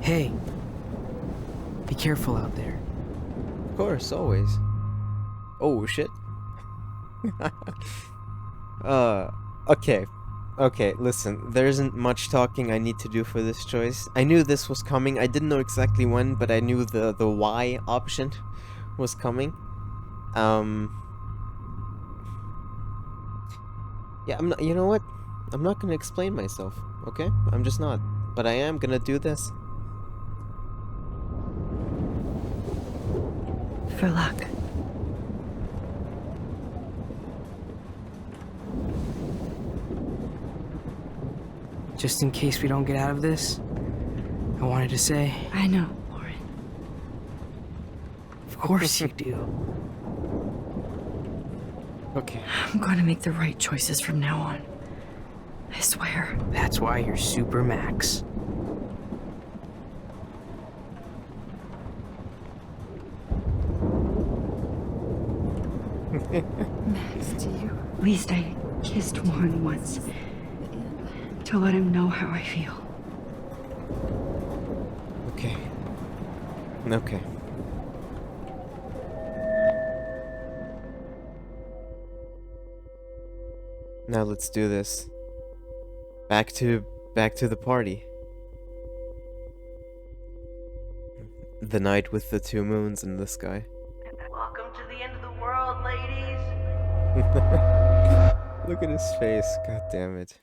Hey, be careful out there. Of course, always. Oh, shit. Okay. Okay, listen, there isn't much talking I need to do for this choice. I knew this was coming. I didn't know exactly when, but I knew the Y option was coming. Yeah, I'm not, you know what? I'm not gonna explain myself, okay? I'm just not. But I am gonna do this. For luck. Just in case we don't get out of this, I wanted to say... I know, Warren. Of course you do. Okay. I'm going to make the right choices from now on. I swear. That's why you're Super Max. Max, do you? At least I kissed Warren once. To let him know how I feel. Okay. Okay. Now let's do this. Back to the party. The night with the 2 moons in the sky. Welcome to the end of the world, ladies. Look at his face. God damn it.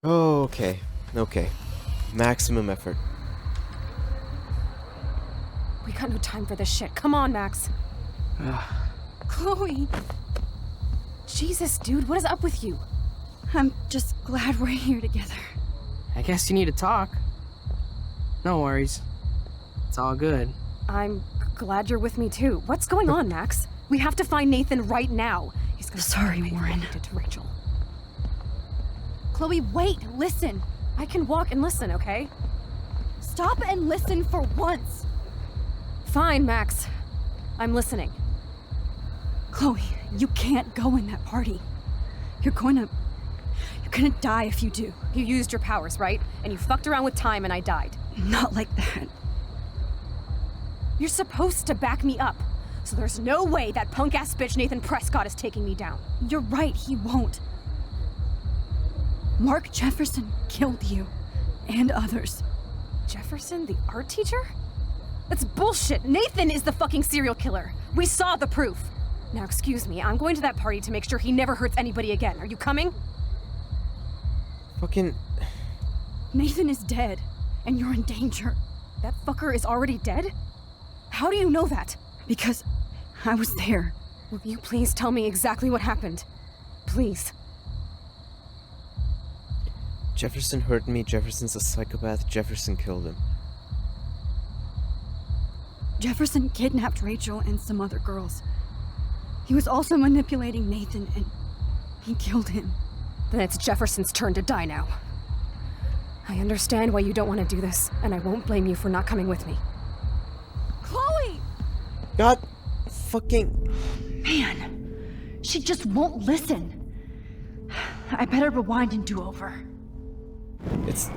Okay. Okay. Maximum effort. We got no time for this shit. Come on, Max. Chloe. Jesus, dude, what is up with you? I'm just glad we're here together. I guess you need to talk. No worries. It's all good. I'm glad you're with me too. What's going on, Max? We have to find Nathan right now. He's gonna Sorry, Warren. Did to Rachel. Chloe, wait, listen. I can walk and listen, okay? Stop and listen for once. Fine, Max. I'm listening. Chloe, you can't go in that party. You're gonna die if you do. You used your powers, right? And you fucked around with time and I died. Not like that. You're supposed to back me up. So there's no way that punk-ass bitch Nathan Prescott is taking me down. You're right, he won't. Mark Jefferson killed you. And others. Jefferson, the art teacher? That's bullshit. Nathan is the fucking serial killer. We saw the proof. Now, excuse me, I'm going to that party to make sure he never hurts anybody again. Are you coming? Fucking... Nathan is dead, and you're in danger. That fucker is already dead? How do you know that? Because I was there. Will you please tell me exactly what happened? Please. Jefferson hurt me, Jefferson's a psychopath, Jefferson killed him. Jefferson kidnapped Rachel and some other girls. He was also manipulating Nathan, and he killed him. Then it's Jefferson's turn to die now. I understand why you don't want to do this, and I won't blame you for not coming with me. Chloe! God fucking... Man, she just won't listen. I better rewind and do over. It's...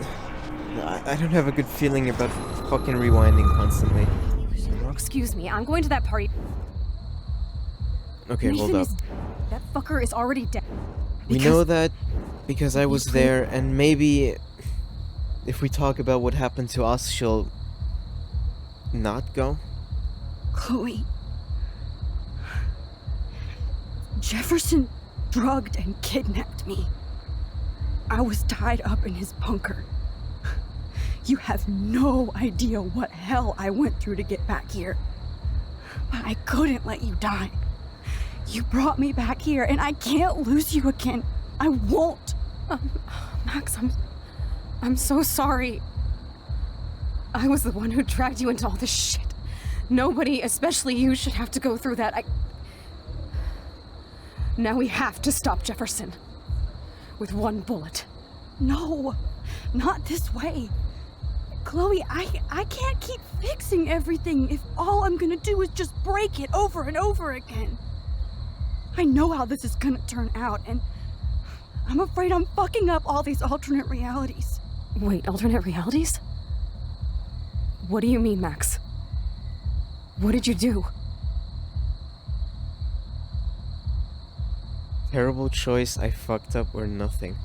I don't have a good feeling about fucking rewinding constantly. Excuse me, I'm going to that party. Okay, hold up. That fucker is already dead. We know that because I was there, and maybe if we talk about what happened to us, she'll not go. Chloe. Jefferson drugged and kidnapped me. I was tied up in his bunker. You have no idea what hell I went through to get back here. But I couldn't let you die. You brought me back here, and I can't lose you again. I won't. Max, I'm so sorry. I was the one who dragged you into all this shit. Nobody, especially you, should have to go through that. Now we have to stop Jefferson. With one bullet. No, not this way. Chloe, I can't keep fixing everything if all I'm gonna do is just break it over and over again. I know how this is gonna turn out, and I'm afraid I'm fucking up all these alternate realities. Wait, alternate realities? What do you mean, Max? What did you do? Terrible choice, I fucked up, or nothing.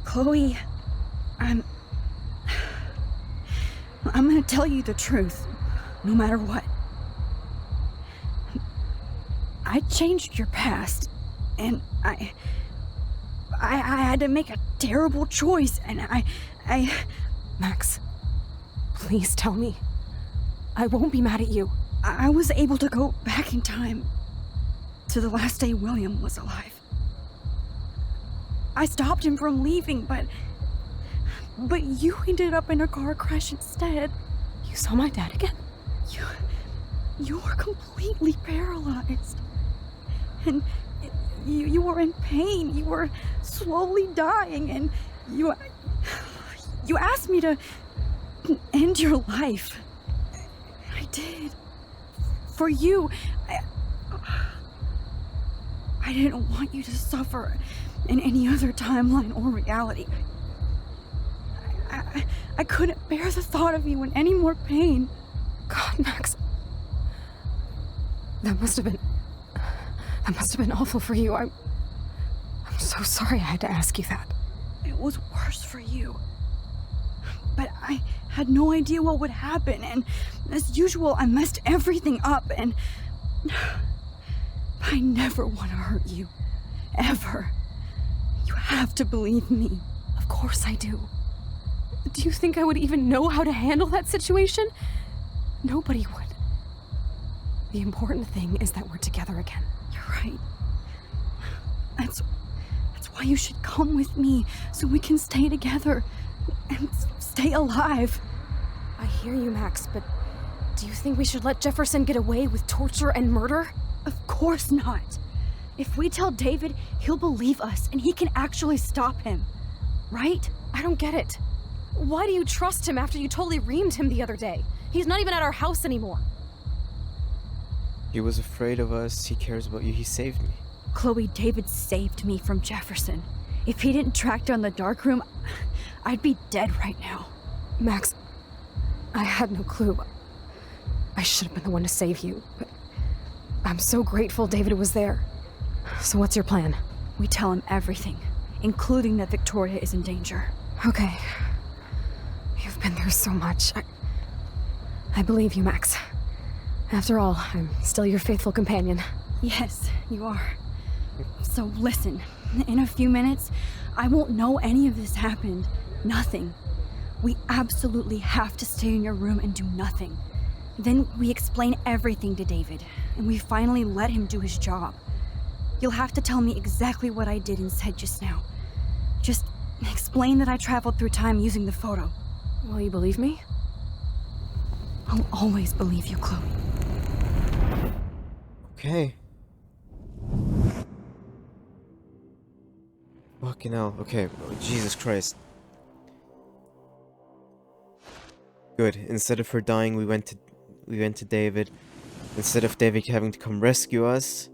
Chloe, I'm gonna tell you the truth, no matter what. I changed your past, and I had to make a terrible choice, and I... Max, please tell me. I won't be mad at you. I was able to go back in time to the last day William was alive. I stopped him from leaving, but you ended up in a car crash instead. You saw my dad again? You were completely paralyzed. And you were in pain. You were slowly dying, and you asked me to end your life. I did. For you. I didn't want you to suffer in any other timeline or reality. I couldn't bear the thought of you in any more pain. God, Max. That must have been awful for you. I'm so sorry I had to ask you that. It was worse for you. But I had no idea what would happen, and as usual, I messed everything up, and I never want to hurt you. Ever. You have to believe me. Of course I do. Do you think I would even know how to handle that situation? Nobody would. The important thing is that we're together again. You're right. That's why you should come with me, so we can stay together and stay alive. I hear you, Max, but do you think we should let Jefferson get away with torture and murder? Of course not. If we tell David, he'll believe us and he can actually stop him. Right? I don't get it. Why do you trust him after you totally reamed him the other day? He's not even at our house anymore. He was afraid of us, he cares about you, he saved me. Chloe, David saved me from Jefferson. If he didn't track down the dark room, I'd be dead right now. Max, I had no clue. I should have been the one to save you, but I'm so grateful David was there. So what's your plan? We tell him everything, including that Victoria is in danger. Okay. You've been through so much. I believe you, Max. After all, I'm still your faithful companion. Yes, you are. So listen, in a few minutes, I won't know any of this happened. Nothing. We absolutely have to stay in your room and do nothing. Then we explain everything to David, and we finally let him do his job. You'll have to tell me exactly what I did and said just now. Just explain that I traveled through time using the photo. Will you believe me? I'll always believe you, Chloe. Okay. Fucking hell. Okay, oh, Jesus Christ. Good. Instead of her dying, we went to David. Instead of David having to come rescue us,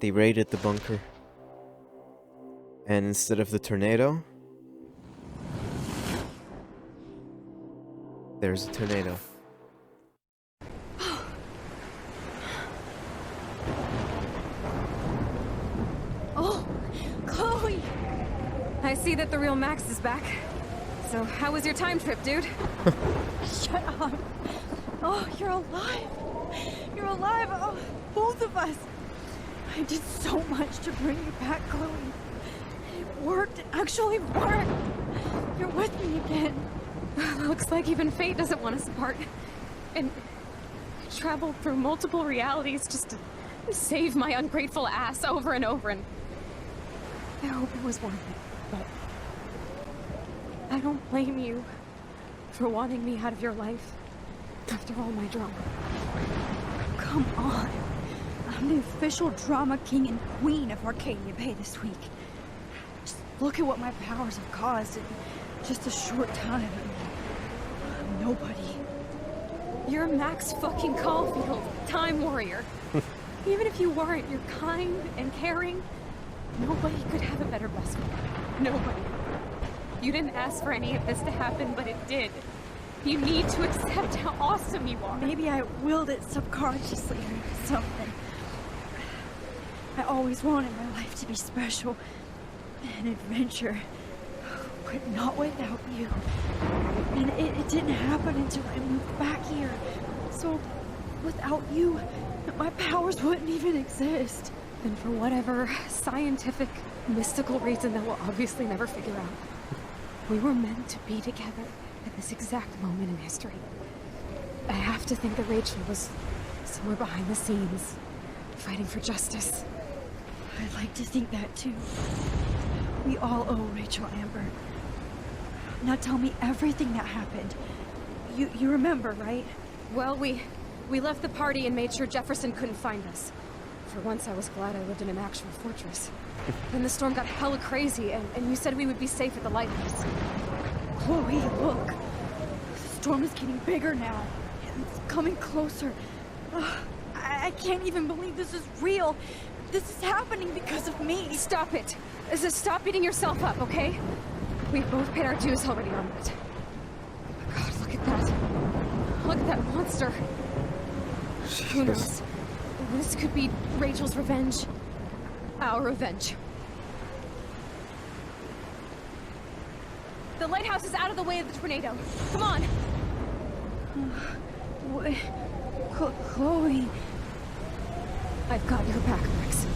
they raided the bunker. And instead of the tornado, there's a tornado. Oh, Chloe! I see that the real Max is back. So, how was your time trip, dude? Shut up. Oh, you're alive. You're alive. Oh, both of us. I did so much to bring you back, Chloe. It worked. It actually worked. You're with me again. Looks like even fate doesn't want us apart. And I traveled through multiple realities just to save my ungrateful ass over and over, and I hope it was worth it, but I don't blame you for wanting me out of your life after all my drama. Come on. I'm the official drama king and queen of Arcadia Bay this week. Just look at what my powers have caused in just a short time. Nobody, You're Max fucking Caulfield, Time Warrior. Even if you weren't, you're kind and caring. Nobody could have a better best friend. Nobody. You didn't ask for any of this to happen, but it did. You need to accept how awesome you are. Maybe I willed it subconsciously or something. I always wanted my life to be special. An adventure. But not without you. And it didn't happen until I moved back here. So, without you, my powers wouldn't even exist. And for whatever scientific, mystical reason that we'll obviously never figure out, we were meant to be together at this exact moment in history. I have to think that Rachel was somewhere behind the scenes, fighting for justice. I'd like to think that too. We all owe Rachel Amber. Now tell me everything that happened. You remember, right? Well, we left the party and made sure Jefferson couldn't find us. For once, I was glad I lived in an actual fortress. Then the storm got hella crazy, and you said we would be safe at the lighthouse. Chloe, look. The storm is getting bigger now. It's coming closer. Ugh, I can't even believe this is real. This is happening because of me. Stop it. Stop beating yourself up, okay? We've both paid our dues already on that. Oh my god, look at that. Look at that monster. Who knows? This could be Rachel's revenge. Our revenge. The lighthouse is out of the way of the tornado. Come on! Chloe... I've got your back, Max.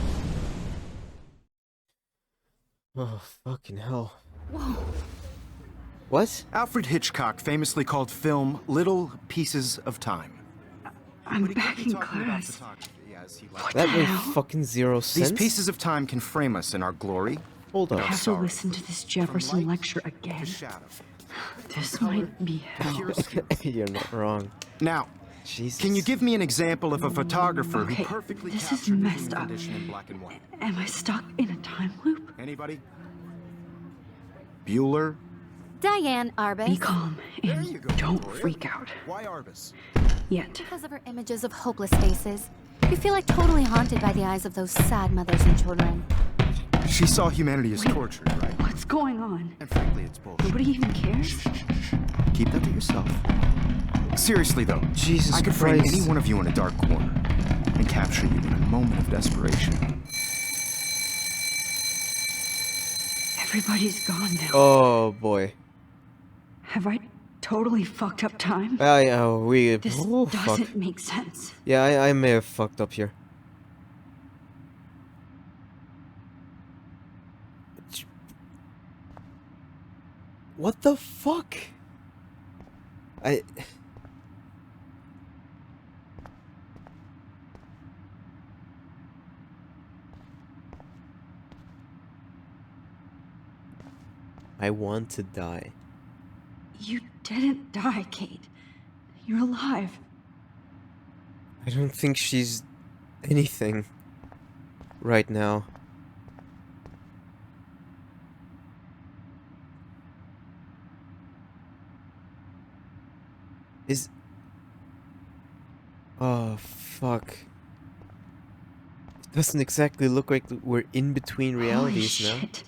Oh, fucking hell. Whoa. What? Alfred Hitchcock famously called film little pieces of time. I'm But he back could be in talking about class. photography as he liked. That the made hell? fucking zero sense. These pieces of time can frame us in our glory. Hold and on. our I have to sorrow. listen to this From Jefferson light lecture to again. shadow. This Color, might be hell. purest- You're not wrong. Now, Jesus. can you give me an example of a photographer Okay, who perfectly this is captured the messed human up. condition in black and white? Am I stuck in a time loop? Anybody? Bueller? Diane Arbus. Be calm There and you go, don't Victoria. freak out. Why Arbus? Yet. Because of her images of hopeless faces, you feel like totally haunted by the eyes of those sad mothers and children. She saw humanity as tortured, right? What's going on? And frankly, it's bullshit. Nobody even cares? Keep that to yourself. Seriously though, Jesus I could frame Christ. any one of you in a dark corner and capture you in a moment of desperation. Everybody's gone now. Oh, boy. Have I totally fucked up time? We... This Oh, doesn't fuck. make sense. Yeah, I may have fucked up here. What the fuck? I want to die. You didn't die, Kate. You're alive. I don't think she's anything right now. Is... Oh, fuck. It doesn't exactly look like we're in between realities Holy now. shit.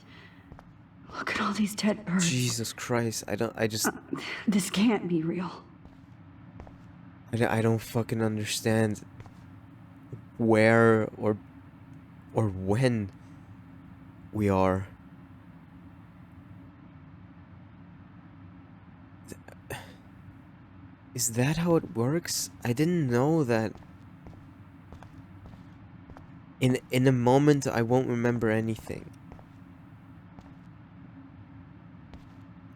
Look at all these dead birds. Jesus Christ, I just... This can't be real. I don't fucking understand where or when we are. Is that how it works? I didn't know that. In a moment I won't remember anything.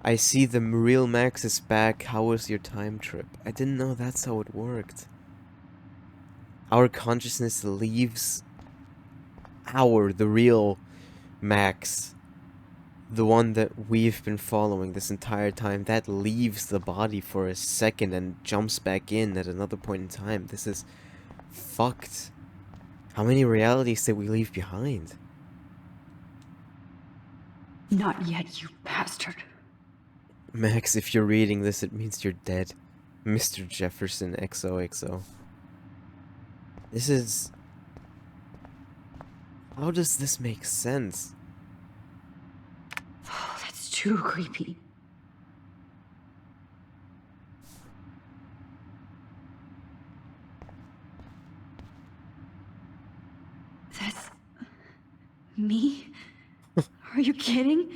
I see the real Max is back. How was your time trip? I didn't know that's how it worked. Our consciousness leaves the real Max, the one that we've been following this entire time, that leaves the body for a second and jumps back in at another point in time. This is fucked. How many realities did we leave behind? Not yet, you bastard. Max, if you're reading this, it means you're dead. Mr. Jefferson XOXO. This is... How does this make sense? Oh, that's too creepy. That's me? Are you kidding?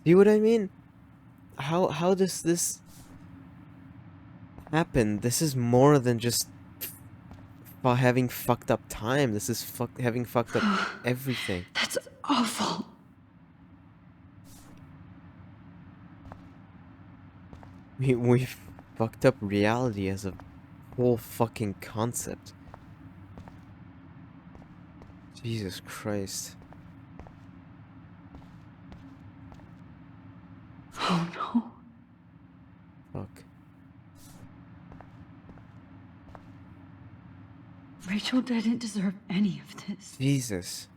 See what I mean? How does this happen? This is more than just having fucked up time. This is having fucked up everything. That's awful. We fucked up reality as a whole fucking concept. Jesus Christ. Oh no. Fuck. Rachel didn't deserve any of this. Jesus.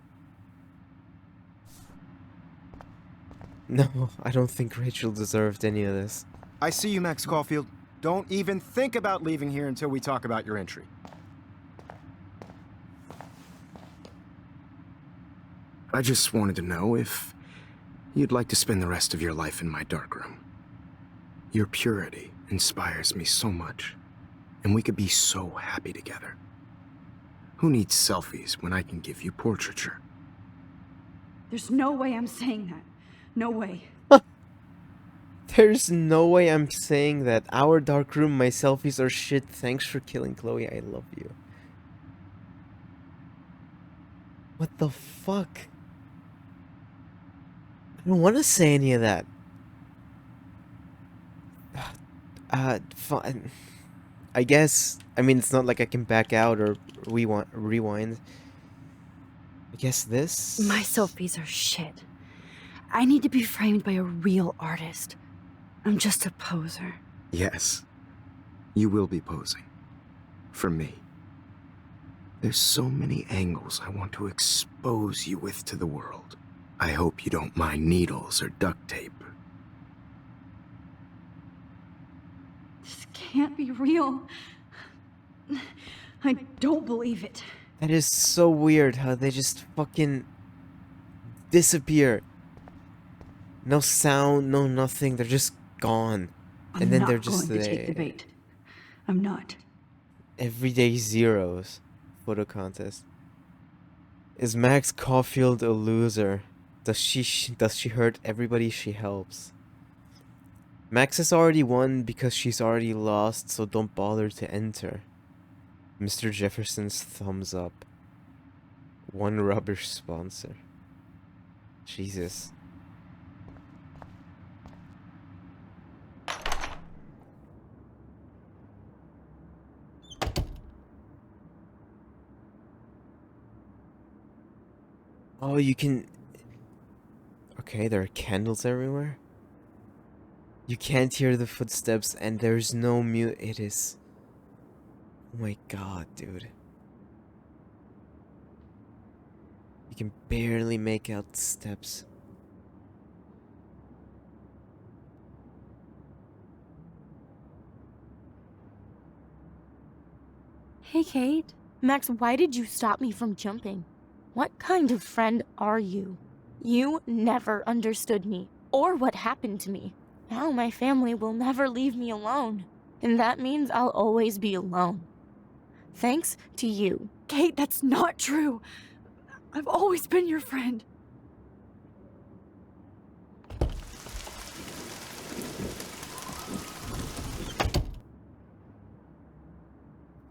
No, I don't think Rachel deserved any of this. I see you, Max Caulfield. Don't even think about leaving here until we talk about your entry. I just wanted to know if you'd like to spend the rest of your life in my darkroom. Your purity inspires me so much, and we could be so happy together. Who needs selfies when I can give you portraiture? There's no way I'm saying that. No way. There's no way I'm saying that. Our darkroom, my selfies are shit. Thanks for killing Chloe. I love you. What the fuck? I don't want to say any of that. Fine. I guess. I mean, it's not like I can back out or rewind. I guess this. My selfies are shit. I need to be framed by a real artist. I'm just a poser. Yes, you will be posing. For me. There's so many angles I want to expose you with to the world. I hope you don't mind needles or duct tape. This can't be real. I don't believe it. That is so weird how they just fucking disappear. No sound, no nothing. They're just gone. And then they're just going to take the there. bait. I'm not. Everyday zeros. Photo contest. Is Max Caulfield a loser? Does she hurt everybody she helps? Max has already won because she's already lost, so don't bother to enter. Mr. Jefferson's thumbs up. One rubbish sponsor. Jesus. Oh, you can... Okay, there are candles everywhere. You can't hear the footsteps and there's no mute. It is... Oh my god, dude. You can barely make out the steps. Hey, Kate. Max, why did you stop me from jumping? What kind of friend are you? You never understood me, or what happened to me. Now my family will never leave me alone, and that means I'll always be alone. Thanks to you. Kate, that's not true. I've always been your friend.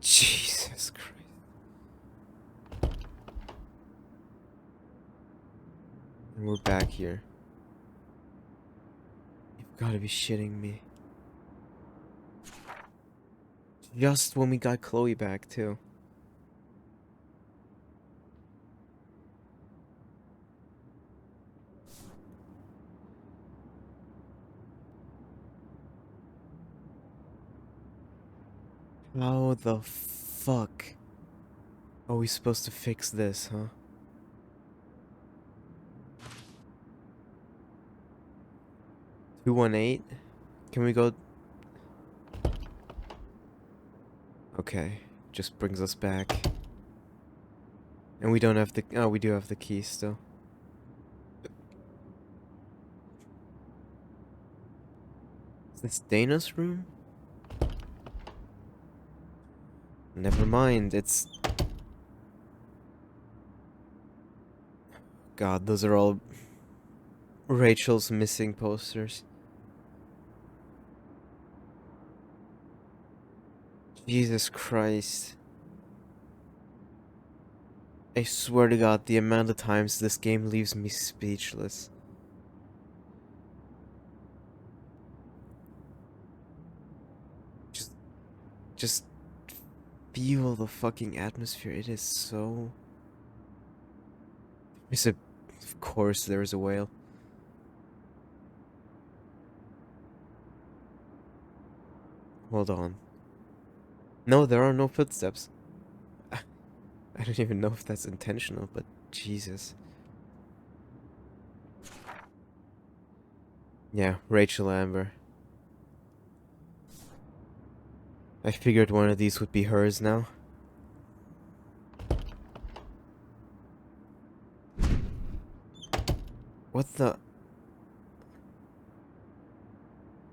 Jesus Christ. And we're back here. You've got to be shitting me. Just when we got Chloe back, too. How the fuck are we supposed to fix this, huh? $218? Can we go... Okay, just brings us back. And we don't have the... Oh, we do have the key still. Is this Dana's room? Never mind, it's... God, those are all Rachel's missing posters. Jesus Christ. I swear to God, the amount of times this game leaves me speechless. Just feel the fucking atmosphere. It is so... Of course there's a whale. Hold on. No, there are no footsteps. I don't even know if that's intentional, but Jesus. Yeah, Rachel Amber. I figured one of these would be hers now. What the...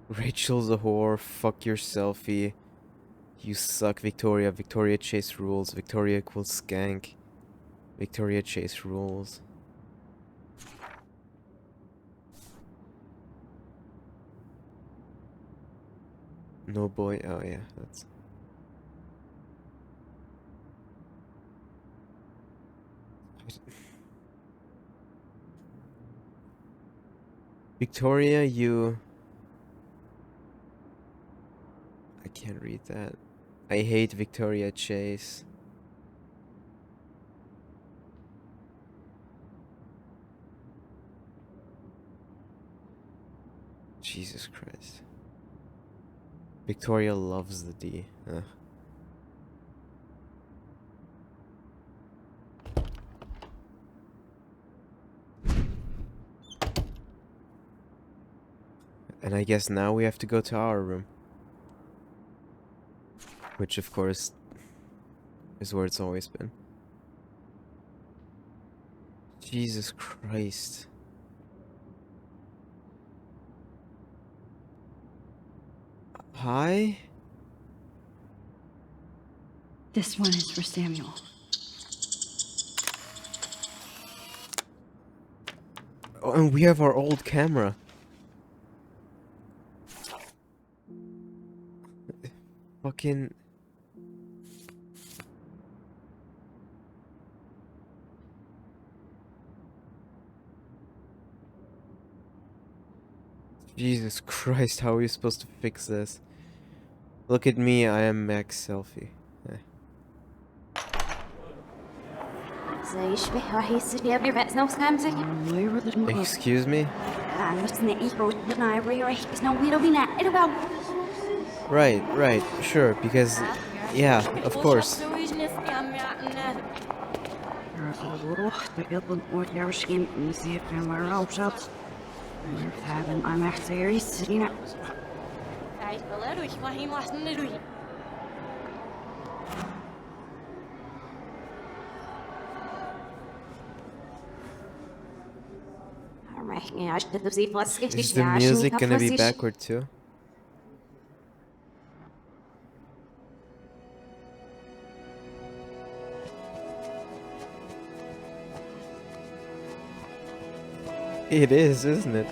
Rachel's a whore, fuck your selfie. You suck, Victoria. Victoria Chase rules. Victoria equals skank. Victoria Chase rules. No boy. Oh yeah, that's... Victoria, you... I can't read that. I hate Victoria Chase. Jesus Christ. Victoria loves the D. And I guess now we have to go to our room. Which, of course, is where it's always been. Jesus Christ. Hi? This one is for Samuel. Oh, and we have our old camera. Fucking... Jesus Christ, how are we supposed to fix this? Look at me, I am Max Selfie. Excuse me? Right, sure, because... Yeah, of course. Is the music gonna be backward too? It is, isn't it?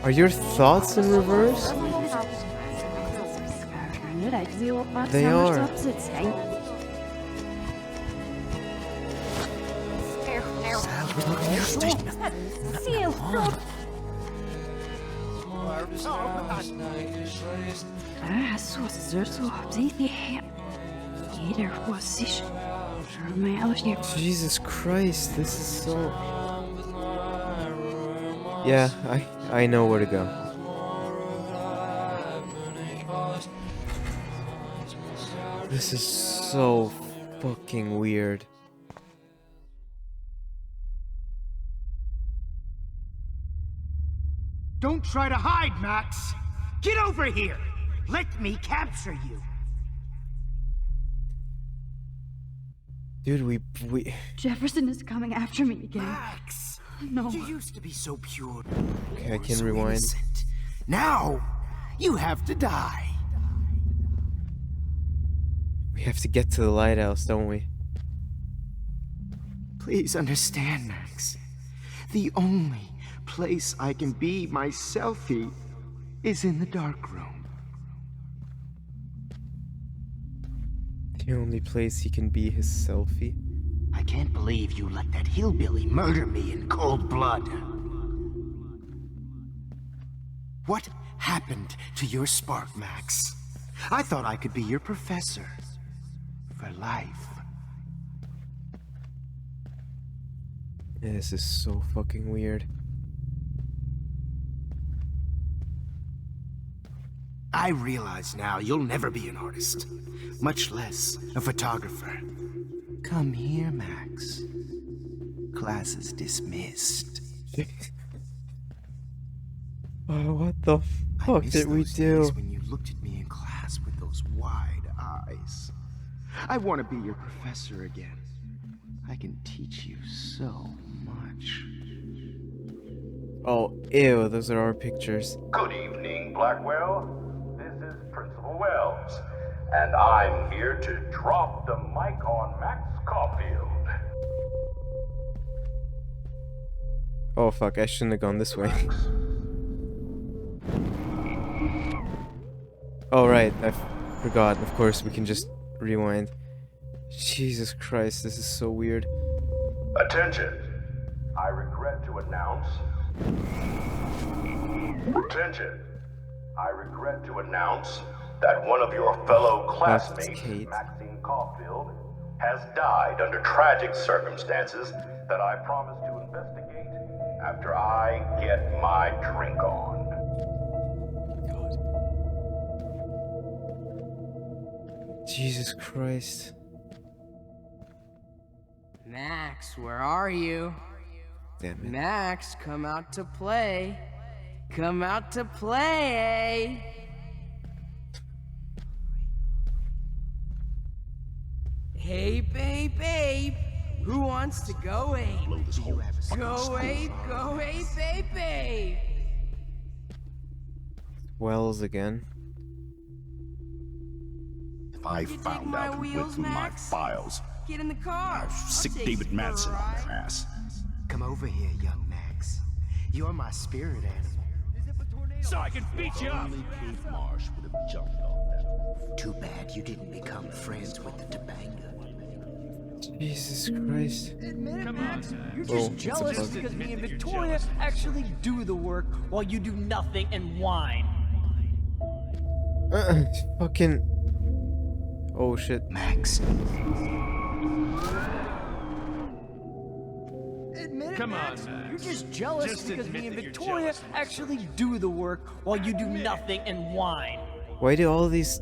Are your thoughts in reverse? They are. Jesus Christ, this is so... Yeah, I know where to go. This is so fucking weird. Don't try to hide, Max! Get over here! Let me capture you! Dude, we... Jefferson is coming after me again. Max! No. You used to be so pure. Okay, I can So rewind. innocent. Now, you have to die. We have to get to the lighthouse, don't we? Please understand, Max. The only place I can be my selfie is in the dark room. The only place he can be his selfie. I can't believe you let that hillbilly murder me in cold blood. What happened to your spark, Max? I thought I could be your professor. For life. Yeah, this is so fucking weird. I realize now you'll never be an artist, much less a photographer. Come here, Max. Class is dismissed. Oh, what the fuck miss did we those do? days when you looked at me in class with those wide eyes. I want to be your professor again. I can teach you so much. Oh, ew, those are our pictures. Good evening, Blackwell. This is Principal Wells, and I'm here to drop the mic on Max Caulfield. Oh fuck, I shouldn't have gone this way. Oh right, I forgot. Of course, we can just rewind. Jesus Christ, this is so weird. Attention. I regret to announce... Attention. I regret to announce that one of your fellow classmates, Kate. Maxine Caulfield, has died under tragic circumstances that I promise to investigate after I get my drink on. Jesus Christ. Max, where are you? Damn it. Max, come out to play. Come out to play. Hey, babe. Who wants to go ape? Go ape, babe. Wells again. If I You dig found my out who went wheels, through my Max? files, Get in the car. I'd sick I'll take David you for a Madsen on ride. their ass. Come over here, young Max. You're my spirit animal. So I can beat you up! Only Keith Marsh would have jumped off that roof. Too bad you didn't become friends with the Topanga. Jesus Christ. Come on, you're Oh, just it's a jealous bug. because me and Victoria actually do the work while you do nothing and whine. Fucking... Oh shit. Max. Admit it, Come on, Max. Max. You're just jealous Just because admit me and that you're Victoria jealous. actually do the work while you do nothing and whine. Why do all these...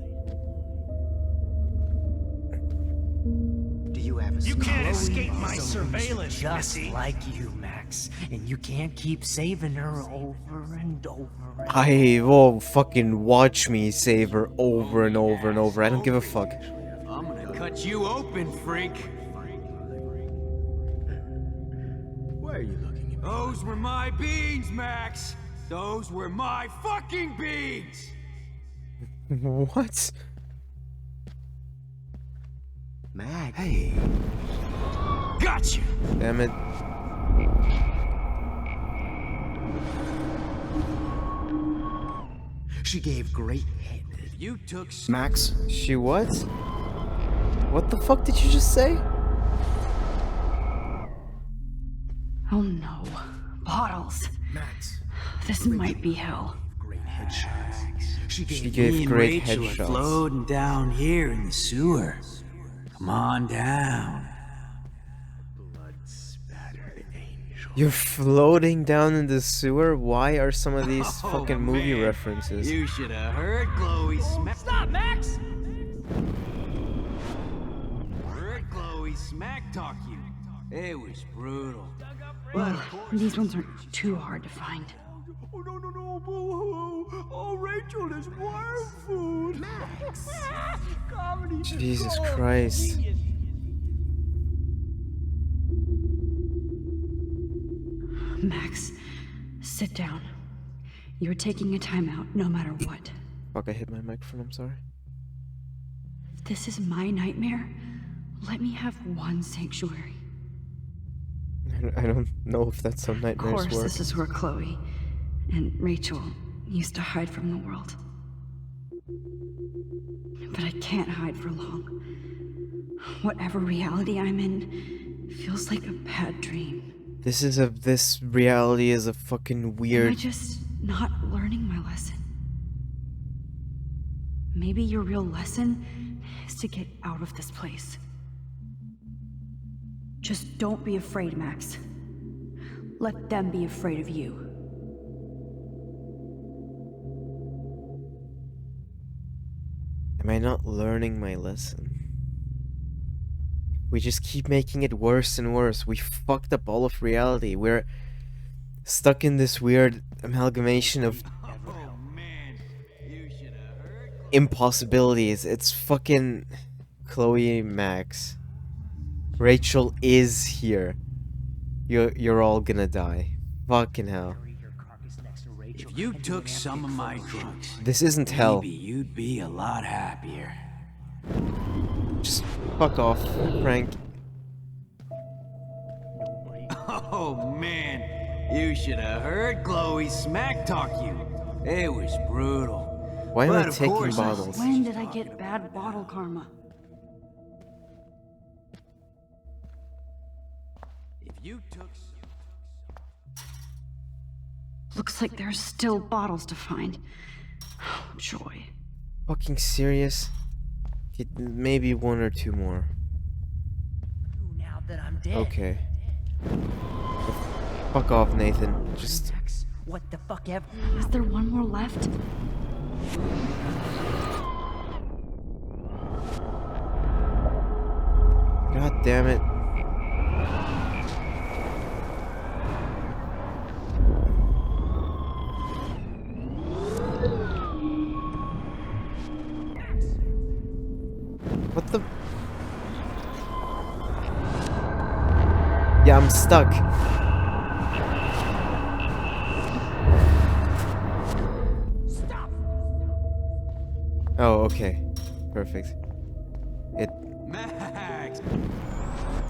Do you have a You can't Chloe escape my Someone's surveillance, Just Missy. like you, Max. And you can't keep saving her over and over and I will fucking watch me save her over and over and over. I don't give a fuck. I'm gonna cut you open, freak. Why are you looking at me? Those were my beans, Max. Those were my fucking beans. What? Max. Hey. Gotcha. Damn it. She gave great head. You took Max. She what? What the fuck did you just say? Oh no. Bottles. Max. This might be hell. Great headshots. She She gave gave great headshots. floating down here in the sewer. Come on down. blood spattered angel. You're floating down in the sewer? Why are some of these fucking movie references? You should have heard Chloe smack. Stop, Max! Chloe smack talk you. It was brutal. Well, these ones aren't too hard to find. Oh, no, boo-hoo. Oh, Rachel is worm food. Max. Jesus Christ. Max, sit down. You're taking a timeout no matter what. Fuck, I hit my microphone, I'm sorry. If this is my nightmare, let me have one sanctuary. I don't know if that's how nightmares Of course, work. this is where Chloe and Rachel used to hide from the world. But I can't hide for long. Whatever reality I'm in feels like a bad dream. This reality is a fucking weird... Am I just not learning my lesson? Maybe your real lesson is to get out of this place. Just don't be afraid, Max. Let them be afraid of you. Am I not learning my lesson? We just keep making it worse and worse. We fucked up all of reality. We're stuck in this weird amalgamation of impossibilities. It's fucking Chloe, Max. Rachel is here. You're all gonna die. Fucking hell. If you took some of my drugs, this isn't hell. Maybe you'd be a lot happier. Just fuck off, Frank. Oh man, you should have heard Chloe smack talk you. It was brutal. Why am But I of taking course bottles? When did I get bad bottle karma? If you took Looks like there's still bottles to find. Oh, joy. Fucking serious? Maybe one or two more. Now that I'm dead. Okay. Fuck off, Nathan. Just... What the fuck ever? Is there one more left? God damn it. What the... Yeah, I'm stuck. Stop. Oh, okay. Perfect. Max.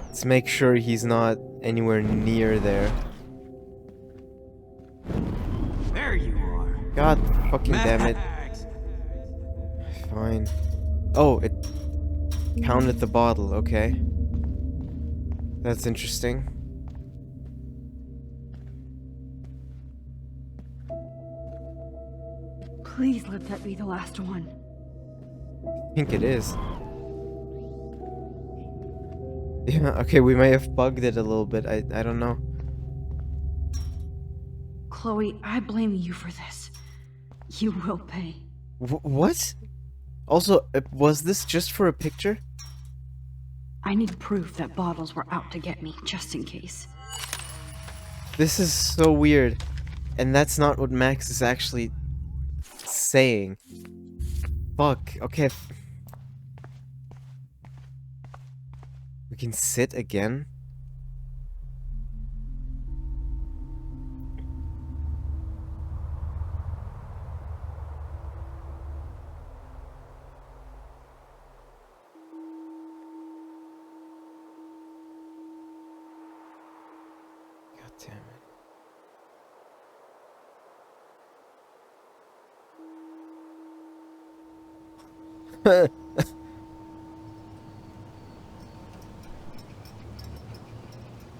Let's make sure he's not anywhere near there. There you are. God fucking damn it. Fine. Oh, it counted the bottle, okay. That's interesting. Please let that be the last one. I think it is. Yeah, okay, we may have bugged it a little bit. I don't know. Chloe, I blame you for this. You will pay. What? Also, was this just for a picture? I need proof that bottles were out to get me, just in case. This is so weird. And that's not what Max is actually saying. Fuck. Okay. We can sit again? God damn it.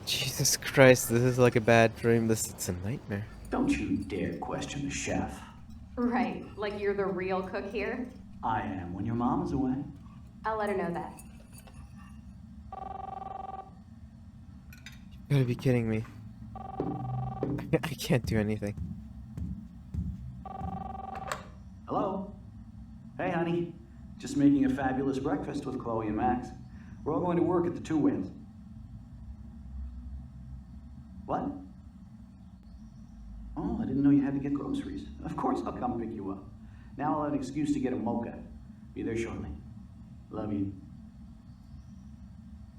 Jesus Christ, this is like a bad dream. It's a nightmare. Don't you dare question the chef. Right, like you're the real cook here? I am when your mom is away. I'll let her know that. You gotta be kidding me. I can't do anything. Hello? Hey, honey. Just making a fabulous breakfast with Chloe and Max. We're all going to work at the Two Whales. What? Oh, I didn't know you had to get groceries. Of course I'll come pick you up. Now I'll have an excuse to get a mocha. Be there shortly. Love you.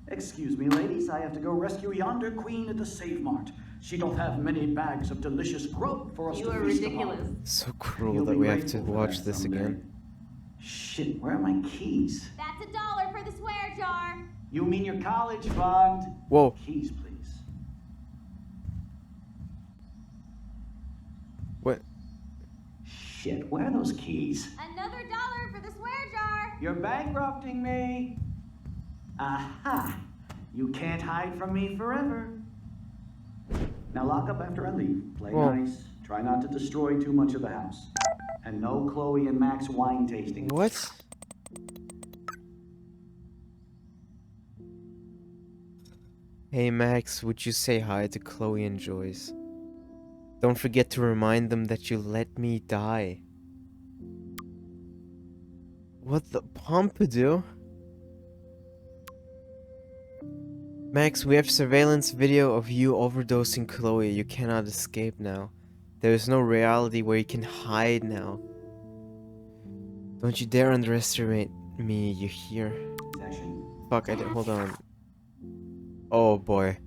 Excuse me, ladies. I have to go rescue yonder queen at the Save Mart. She don't have many bags of delicious grub for us to feast upon. So cruel that we have to watch this again. Shit, where are my keys? That's $1 for the swear jar. You mean your college fund? Whoa. Keys, please. What? Shit, where are those keys? Another $1 for the swear jar. You're bankrupting me. Aha! You can't hide from me forever. Now lock up after I leave. Play nice. Try not to destroy too much of the house. And no Chloe and Max wine tasting. What? Hey Max, would you say hi to Chloe and Joyce? Don't forget to remind them that you let me die. What the Pompidou? Max, we have surveillance video of you overdosing Chloe. You cannot escape now. There is no reality where you can hide now. Don't you dare underestimate me, you hear? Fuck, I did. Hold on. Oh boy.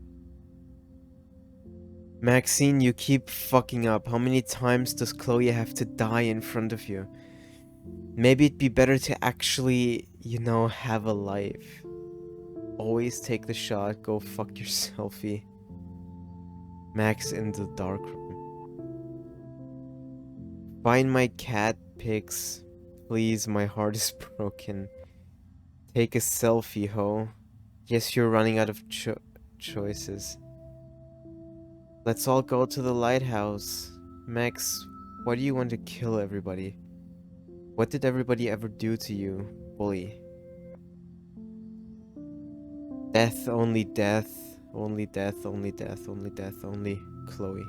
Maxine, you keep fucking up. How many times does Chloe have to die in front of you? Maybe it'd be better to actually, you know, have a life. Always take the shot, go fuck your selfie. Max in the dark room. Find my cat pics. Please, my heart is broken. Take a selfie, ho. Yes, you're running out of choices. Let's all go to the lighthouse. Max, why do you want to kill everybody? What did everybody ever do to you, bully? Death, only death. Only death, only death, only death, only Chloe.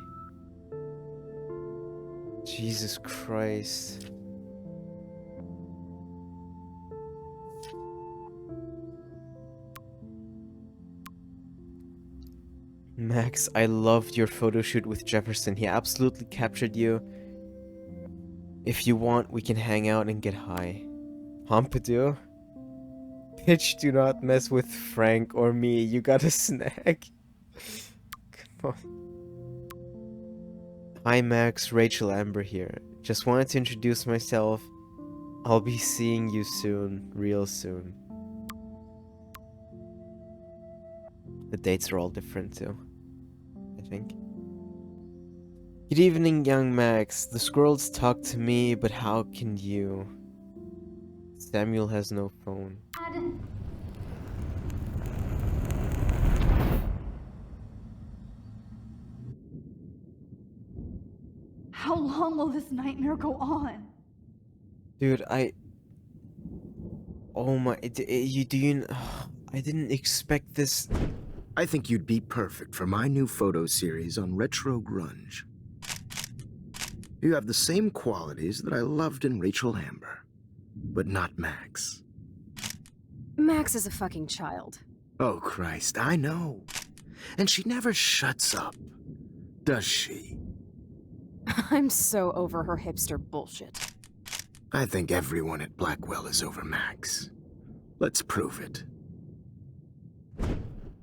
Jesus Christ. Max, I loved your photo shoot with Jefferson. He absolutely captured you. If you want, we can hang out and get high. Pompidou? Bitch, do not mess with Frank or me. You got a snack. Come on. Hi Max, Rachel Amber here. Just wanted to introduce myself. I'll be seeing you soon, real soon. The dates are all different too, I think. Good evening, young Max. The squirrels talk to me, but how can you? Samuel has no phone. How long will this nightmare go on? Dude, oh my, I didn't expect this. I think you'd be perfect for my new photo series on retro grunge. You have the same qualities that I loved in Rachel Amber, but not Max. Max is a fucking child. Oh Christ, I know. And she never shuts up, does she? I'm so over her hipster bullshit. I think everyone at Blackwell is over Max. Let's prove it.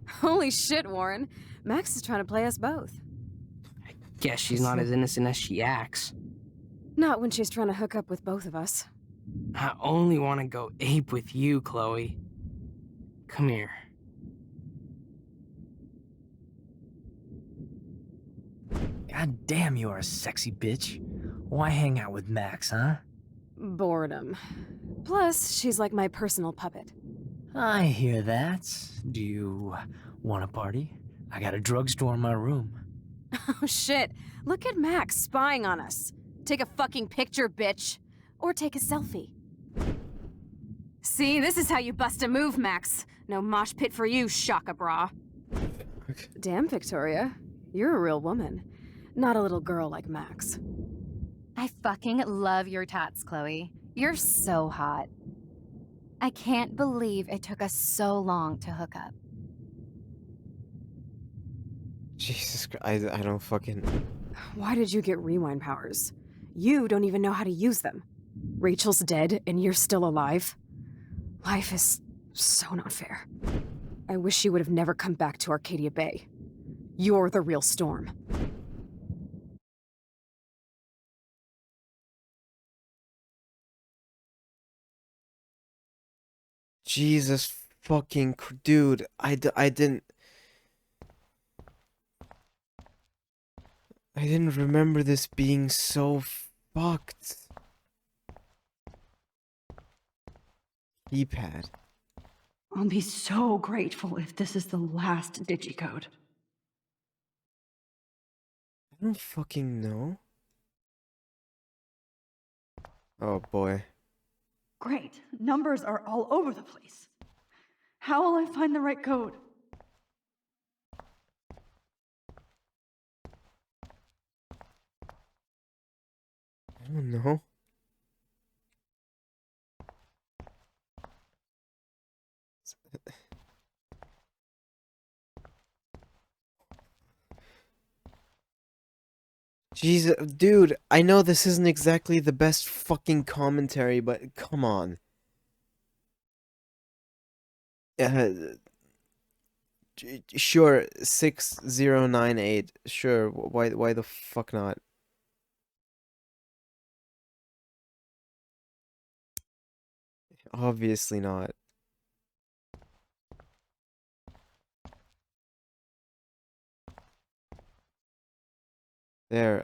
Holy shit, Warren. Max is trying to play us both. Guess she's not as innocent as she acts. Not when she's trying to hook up with both of us. I only want to go ape with you, Chloe. Come here. God damn, you are a sexy bitch. Why hang out with Max, huh? Boredom. Plus, she's like my personal puppet. I hear that. Do you want a party? I got a drugstore in my room. Oh shit, look at Max spying on us. Take a fucking picture, bitch. Or take a selfie. See, this is how you bust a move, Max. No mosh pit for you, Shaka Bra. Damn, Victoria. You're a real woman. Not a little girl like Max. I fucking love your tats, Chloe. You're so hot. I can't believe it took us so long to hook up. Jesus Christ, I don't fucking... Why did you get rewind powers? You don't even know how to use them. Rachel's dead and you're still alive. Life is so not fair. I wish you would have never come back to Arcadia Bay. You're the real Storm. Jesus fucking... Dude, I didn't remember this being so fucked. Keypad. I'll be so grateful if this is the last digicode. I don't fucking know. Oh boy. Great. Numbers are all over the place. How will I find the right code? I don't know. Jesus, dude, I know this isn't exactly the best fucking commentary, but come on. Sure, 6098. Sure, why the fuck not? Obviously not. There,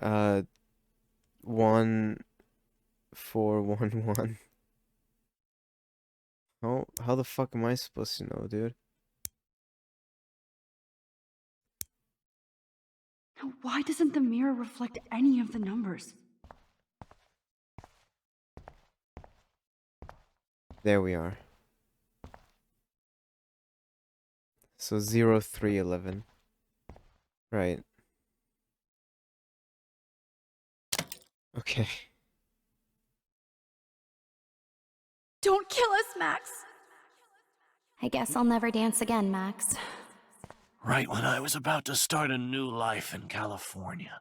1411. How the fuck am I supposed to know, dude? Now, why doesn't the mirror reflect any of the numbers? There we are. So 0311. Right. Okay. Don't kill us, Max! I guess I'll never dance again, Max. Right when I was about to start a new life in California.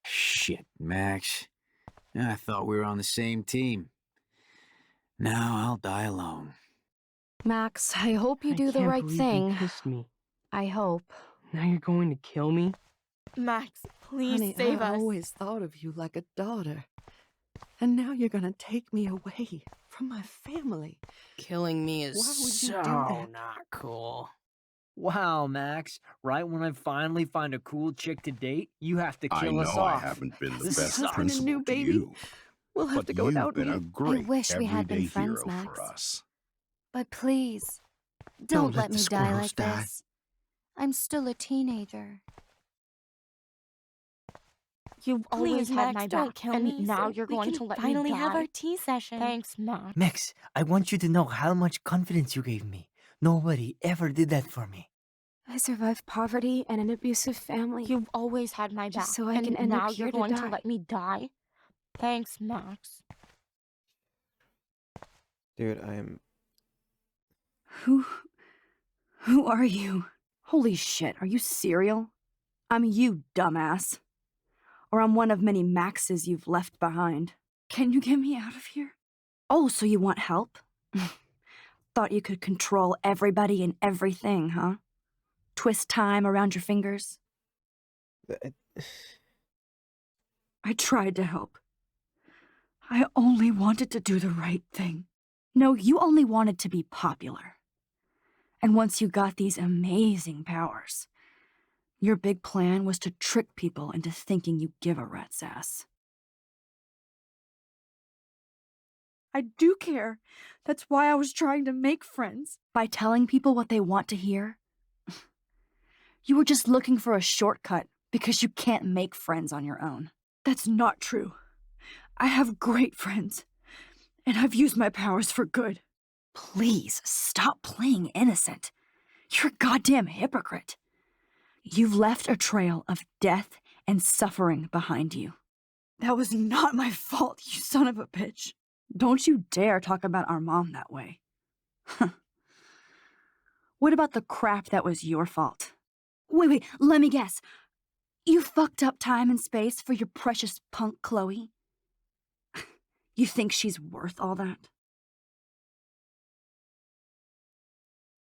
Shit, Max. I thought we were on the same team. Now I'll die alone. Max, I hope you do the can't right believe thing. You kissed me. I hope. Now you're going to kill me? Max, please Honey, save I us. always thought of you like a daughter. And now you're gonna take me away from my family. Killing me is Why would you so do that? not cool. Wow, Max. Right when I finally find a cool chick to date, you have to I kill know us I off. haven't been the This best sucks. Husband and new principal to baby. you, We'll have but to go you've without been me. a great wish we had been everyday friends, hero Max. for us. But please, Don't don't let let the me die squirrels like die. this. I'm still a teenager. You've always Please, had Max, my don't back, kill and me now so you're we going can to let finally me die. have our tea session. Thanks, Max. Max, I want you to know how much confidence you gave me. Nobody ever did that for me. I survived poverty and an abusive family. You've always had my back, Just so I and can end now up you're here to going to die. let me die? Thanks, Max. Dude, I am... Who are you? Holy shit, are you serial? I'm you, dumbass. Or I'm one of many Maxes you've left behind. Can you get me out of here? Oh, so you want help? Thought you could control everybody and everything, huh? Twist time around your fingers? I tried to help. I only wanted to do the right thing. No, you only wanted to be popular. And once you got these amazing powers, your big plan was to trick people into thinking you give a rat's ass. I do care. That's why I was trying to make friends. By telling people what they want to hear? You were just looking for a shortcut because you can't make friends on your own. That's not true. I have great friends, and I've used my powers for good. Please, stop playing innocent. You're a goddamn hypocrite. You've left a trail of death and suffering behind you. That was not my fault, you son of a bitch. Don't you dare talk about our mom that way. What about the crap that was your fault? Wait, let me guess. You fucked up time and space for your precious punk Chloe? You think she's worth all that?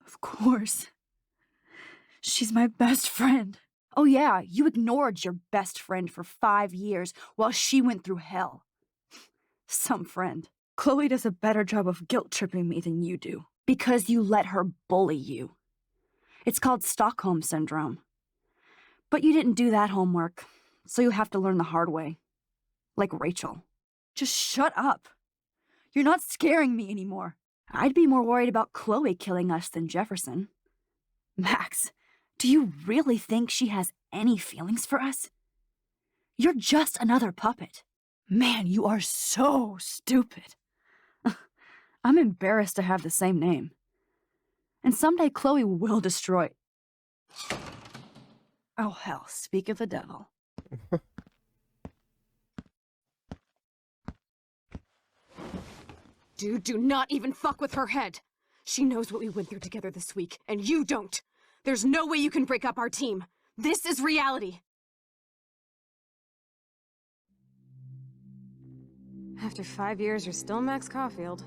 Of course. She's my best friend. Oh yeah, you ignored your best friend for 5 years while she went through hell. Some friend. Chloe does a better job of guilt-tripping me than you do. Because you let her bully you. It's called Stockholm Syndrome. But you didn't do that homework, so you have to learn the hard way. Like Rachel. Just shut up. You're not scaring me anymore. I'd be more worried about Chloe killing us than Jefferson. Max, do you really think she has any feelings for us? You're just another puppet. Man, you are so stupid. I'm embarrassed to have the same name. And someday Chloe will destroy... Oh hell, speak of the devil. Dude, do not even fuck with her head. She knows what we went through together this week, and you don't. There's no way you can break up our team. This is reality. After 5 years, you're still Max Caulfield.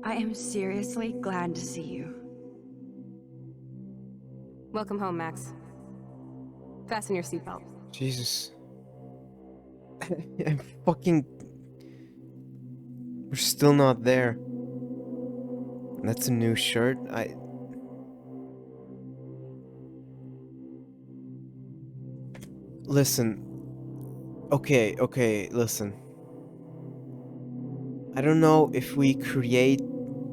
I am seriously glad to see you. Welcome home, Max. Fasten your seatbelt. Jesus. I'm fucking... We're still not there. That's a new shirt. Listen. Okay, listen. I don't know if we create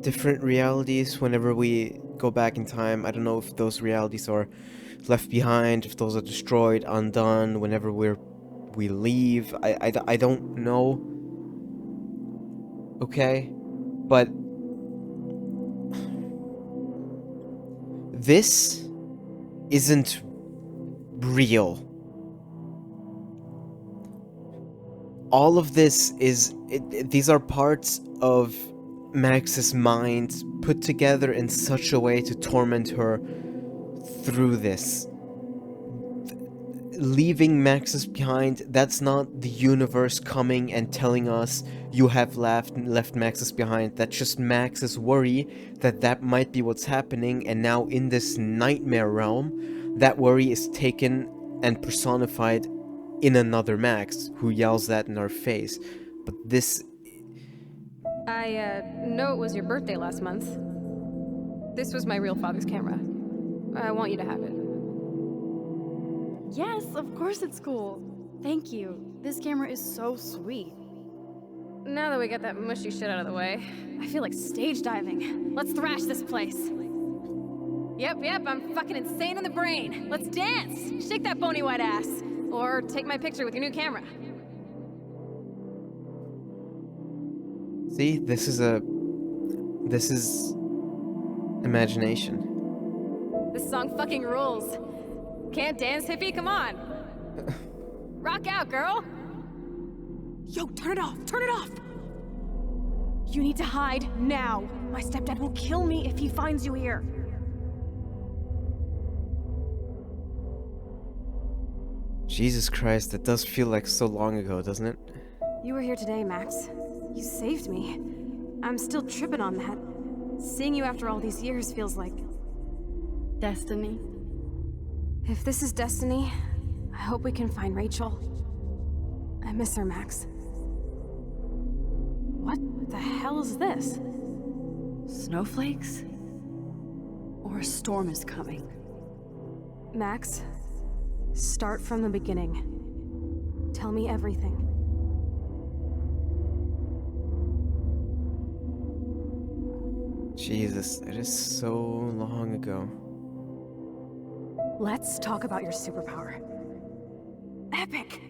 different realities whenever we go back in time. I don't know if those realities are left behind, if those are destroyed, undone, whenever we leave. I don't know. Okay? But this isn't real. All of this is... these are parts of Max's mind put together in such a way to torment her through this. Leaving Max's behind, that's not the universe coming and telling us you have left Max's behind. That's just Max's worry that might be what's happening, and now in this nightmare realm, that worry is taken and personified in another Max, who yells that in our face. But this... I know it was your birthday last month. This was my real father's camera. I want you to have it. Yes, of course it's cool. Thank you. This camera is so sweet. Now that we got that mushy shit out of the way, I feel like stage diving. Let's thrash this place. Yep, I'm fucking insane in the brain. Let's dance! Shake that bony white ass. Or take my picture with your new camera. See, this is imagination. This song fucking rules. Can't dance, hippie? Come on. Rock out, girl. Yo, turn it off. Turn it off. You need to hide now. My stepdad will kill me if he finds you here. Jesus Christ, that does feel like so long ago, doesn't it? You were here today, Max. You saved me. I'm still tripping on that. Seeing you after all these years feels like... destiny. If this is destiny, I hope we can find Rachel. I miss her, Max. What the hell is this? Snowflakes? Or a storm is coming? Max, start from the beginning. Tell me everything. Jesus, that is so long ago. Let's talk about your superpower. Epic!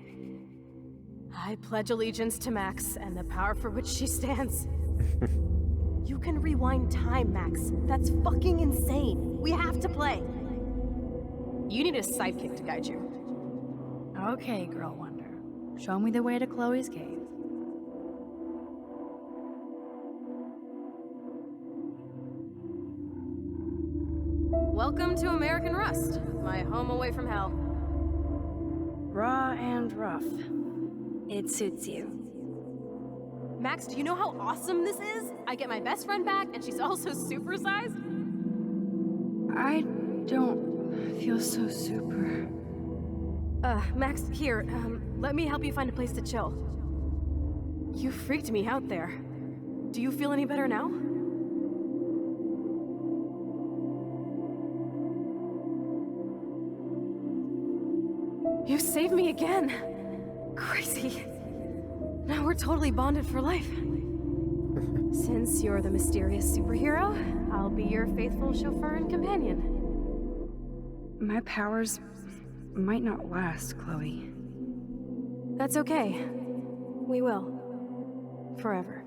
I pledge allegiance to Max and the power for which she stands. You can rewind time, Max. That's fucking insane. We have to play. You need a sidekick to guide you. Okay, Girl Wonder. Show me the way to Chloe's cave. Welcome to American Rust, my home away from hell. Raw and rough. It suits you. Max, do you know how awesome this is? I get my best friend back, and she's also supersized. I don't feel so super. Max, here, let me help you find a place to chill. You freaked me out there. Do you feel any better now? You saved me again. Crazy. Now we're totally bonded for life. Since you're the mysterious superhero, I'll be your faithful chauffeur and companion. My powers might not last, Chloe. That's okay. We will. Forever.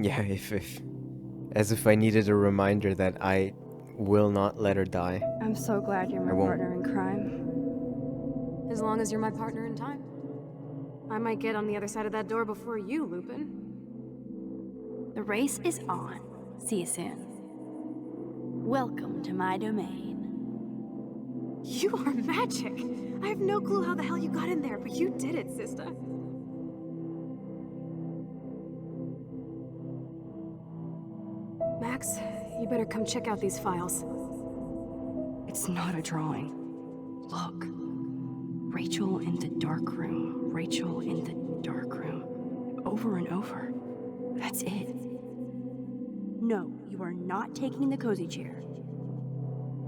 Yeah, as if I needed a reminder that I will not let her die. I'm so glad you're my partner in crime. As long as you're my partner in time. I might get on the other side of that door before you, Lupin. The race is on. See you soon. Welcome to my domain. You are magic! I have no clue how the hell you got in there, but you did it, sister. Max, you better come check out these files. It's not a drawing. Look. Rachel in the dark room. Rachel in the dark room. Over and over. That's it. No, you are not taking the cozy chair.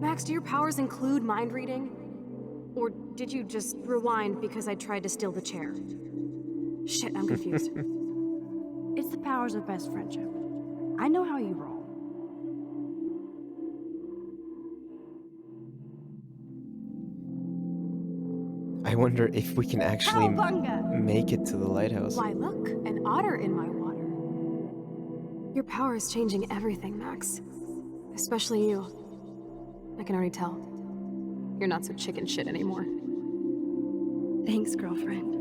Max, do your powers include mind reading? Or did you just rewind because I tried to steal the chair? Shit, I'm confused. It's the powers of best friendship. I know how you roll. I wonder if we can actually make it to the lighthouse. Why, look, an otter in my water. Your power is changing everything, Max. Especially you. I can already tell. You're not so chicken shit anymore. Thanks, girlfriend.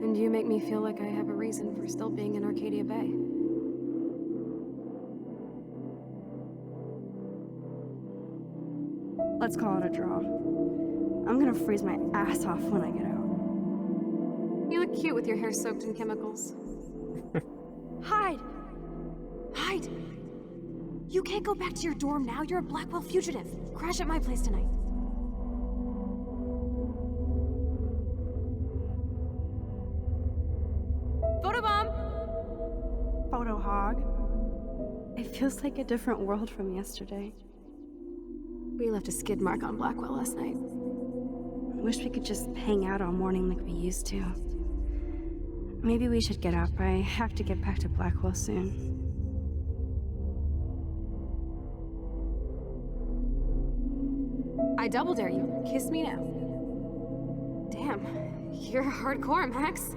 And you make me feel like I have a reason for still being in Arcadia Bay. Let's call it a draw. I'm gonna freeze my ass off when I get out. You look cute with your hair soaked in chemicals. Hide! Hide! You can't go back to your dorm now. You're a Blackwell fugitive. Crash at my place tonight. Photobomb! Photo hog. It feels like a different world from yesterday. We left a skid mark on Blackwell last night. I wish we could just hang out all morning like we used to. Maybe we should get up. I have to get back to Blackwell soon. I double dare you. Kiss me now. Damn, you're hardcore, Max.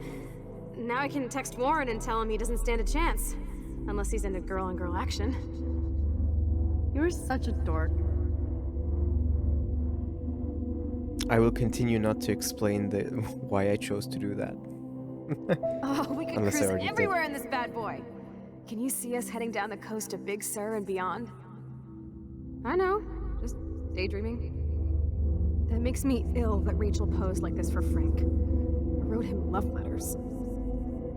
Now I can text Warren and tell him he doesn't stand a chance. Unless he's into girl-on-girl action. You're such a dork. I will continue not to explain why I chose to do that. Oh, we could Unless I cruise already everywhere in this bad boy. Can you see us heading down the coast of Big Sur and beyond? I know, just daydreaming. That makes me ill that Rachel posed like this for Frank. I wrote him love letters.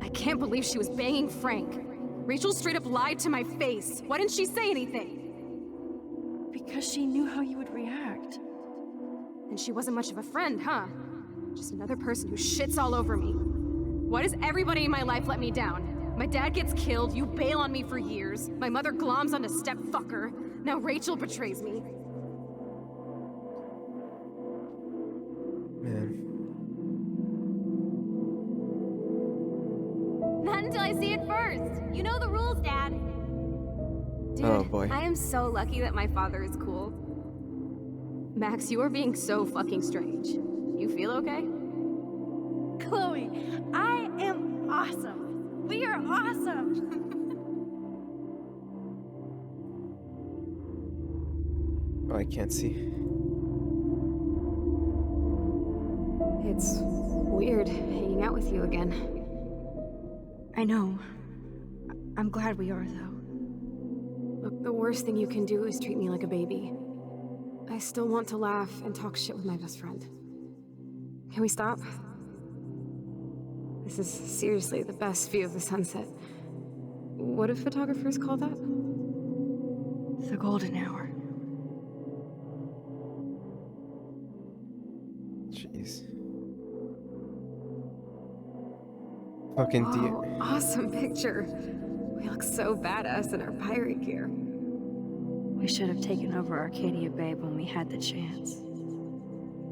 I can't believe she was banging Frank. Rachel straight up lied to my face. Why didn't she say anything? Because she knew how you would react. And she wasn't much of a friend, huh? Just another person who shits all over me. Why does everybody in my life let me down? My dad gets killed, you bail on me for years. My mother gloms onto stepfucker. Now Rachel betrays me. Man. Not until I see it first. You know the rules, Dad. Dude, Oh boy. I am so lucky that my father is cool. Max, you are being so fucking strange. You feel okay? Chloe, I am awesome. We are awesome. Oh, I can't see. It's weird hanging out with you again. I know. I'm glad we are, though. Look, the worst thing you can do is treat me like a baby. I still want to laugh and talk shit with my best friend. Can we stop? This is seriously the best view of the sunset. What do photographers call that? The golden hour. Jeez. Fucking dear. Oh, awesome picture. We look so badass in our pirate gear. We should have taken over Arcadia Bay when we had the chance.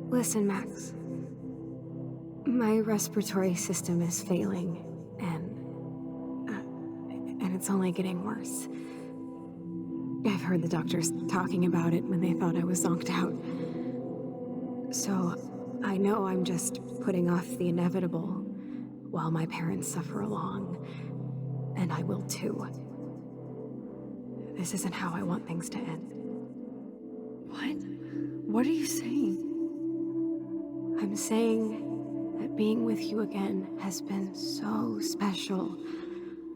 Listen, Max. My respiratory system is failing, and it's only getting worse. I've heard the doctors talking about it when they thought I was zonked out. So, I know I'm just putting off the inevitable while my parents suffer along, and I will too. This isn't how I want things to end. What? What are you saying? I'm saying that being with you again has been so special.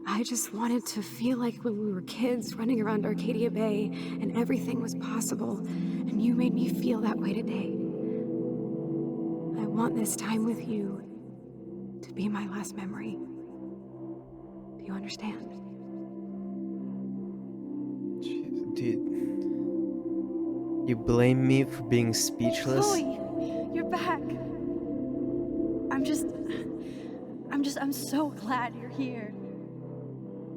I just wanted to feel like when we were kids running around Arcadia Bay and everything was possible, and you made me feel that way today. I want this time with you to be my last memory. Do you understand? Dude. You blame me for being speechless? Chloe, you're back. I'm so glad you're here.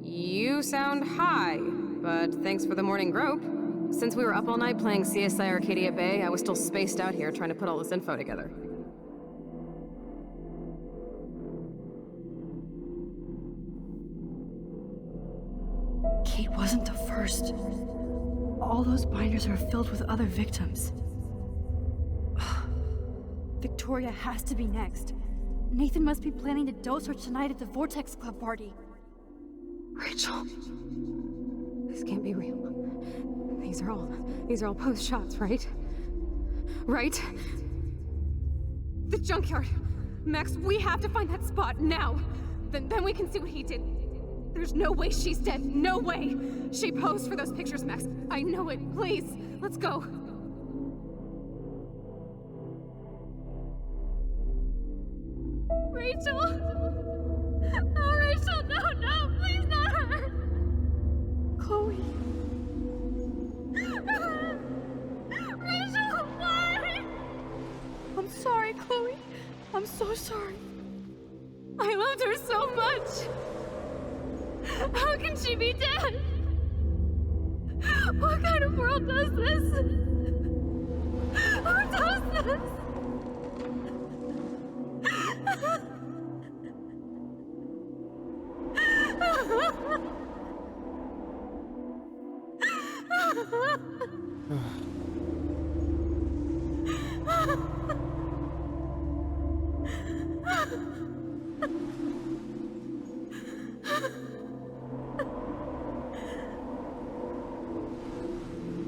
You sound high, but thanks for the morning grope. Since we were up all night playing CSI Arcadia Bay, I was still spaced out here trying to put all this info together. Kate wasn't the first. All those binders are filled with other victims. Victoria has to be next. Nathan must be planning to dose her tonight at the Vortex Club party. Rachel. This can't be real. These are all post shots, right? Right? The junkyard! Max, we have to find that spot now! Then we can see what he did. There's no way she's dead. No way! She posed for those pictures, Max. I know it. Please, let's go. Rachel! Oh, Rachel, no, please not her! Chloe. Rachel, why? I'm sorry, Chloe. I'm so sorry. I loved her so much. How can she be dead? What kind of world does this? Who does this?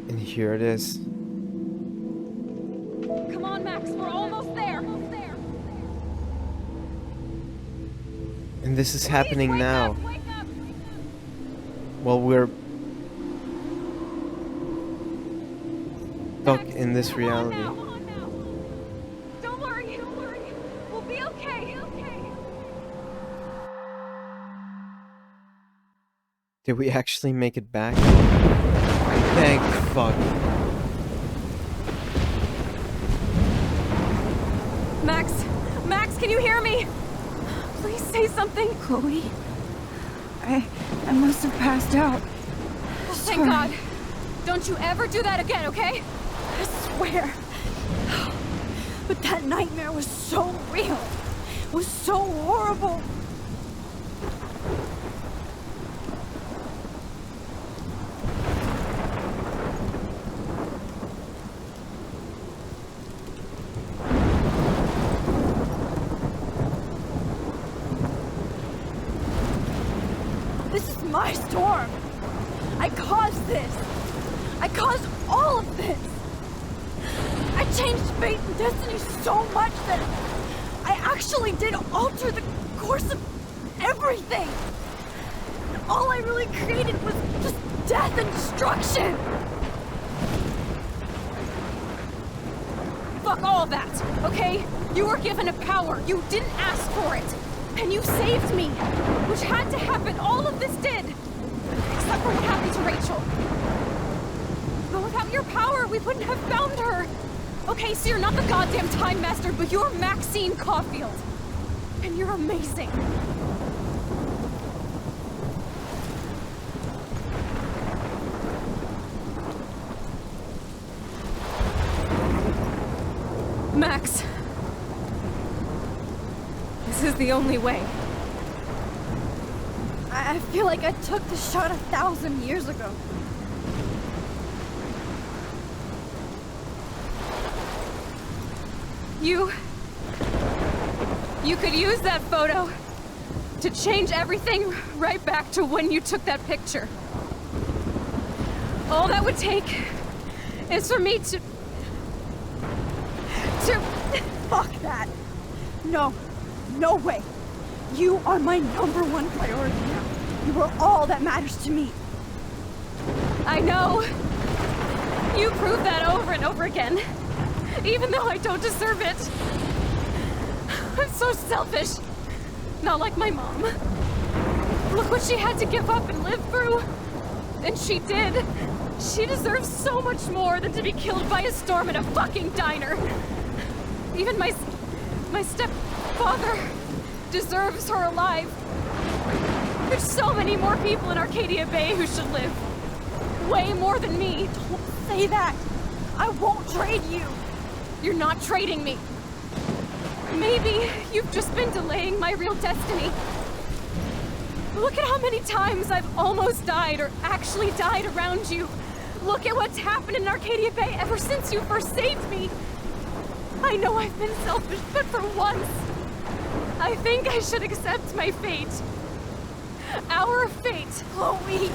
And here it is. Come on, Max, we're almost there. And this is happening now. Wake up. While we're stuck in this reality. Don't worry. We'll be okay. Did we actually make it back? Thank fuck. Max, can you hear me? Please say something. Chloe, I must have passed out. Thank God. Don't you ever do that again, okay? I swear. But that nightmare was so real. It was so horrible. This is my storm. I caused this. I caused all of this. I changed fate and destiny so much that I actually did alter the course of everything. All I really created was just death and destruction. Fuck all that, okay? You were given a power. You didn't ask for it. And you saved me, which had to happen. All of this did. Except for what happened to Rachel. But without your power, we wouldn't have found her. Okay, so you're not the goddamn Time Master, but you're Maxine Caulfield. And you're amazing. Max. This is the only way. I feel like I took the shot 1,000 years ago. You could use that photo to change everything right back to when you took that picture. All that would take is for me to... Fuck that. No. No way. You are my #1 priority now. You are all that matters to me. I know. You proved that over and over again. Even though I don't deserve it. I'm so selfish. Not like my mom. Look what she had to give up and live through. And she did. She deserves so much more than to be killed by a storm in a fucking diner. Even my stepfather deserves her alive. There's so many more people in Arcadia Bay who should live. Way more than me. Don't say that. I won't trade you. You're not trading me. Maybe you've just been delaying my real destiny. Look at how many times I've almost died or actually died around you. Look at what's happened in Arcadia Bay ever since you first saved me. I know I've been selfish, but for once, I think I should accept my fate. Our fate. Chloe!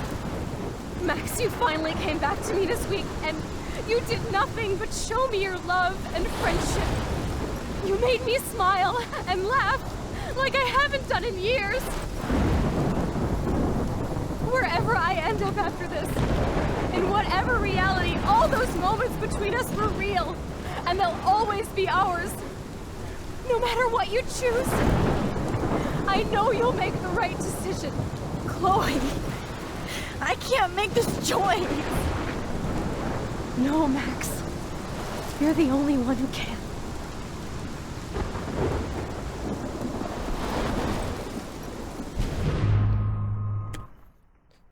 Max, you finally came back to me this week, and you did nothing but show me your love and friendship. You made me smile and laugh like I haven't done in years. Wherever I end up after this, in whatever reality, all those moments between us were real, and they'll always be ours. No matter what you choose, I know you'll make the right decision. Chloe, I can't make this choice. No, Max. You're the only one who can.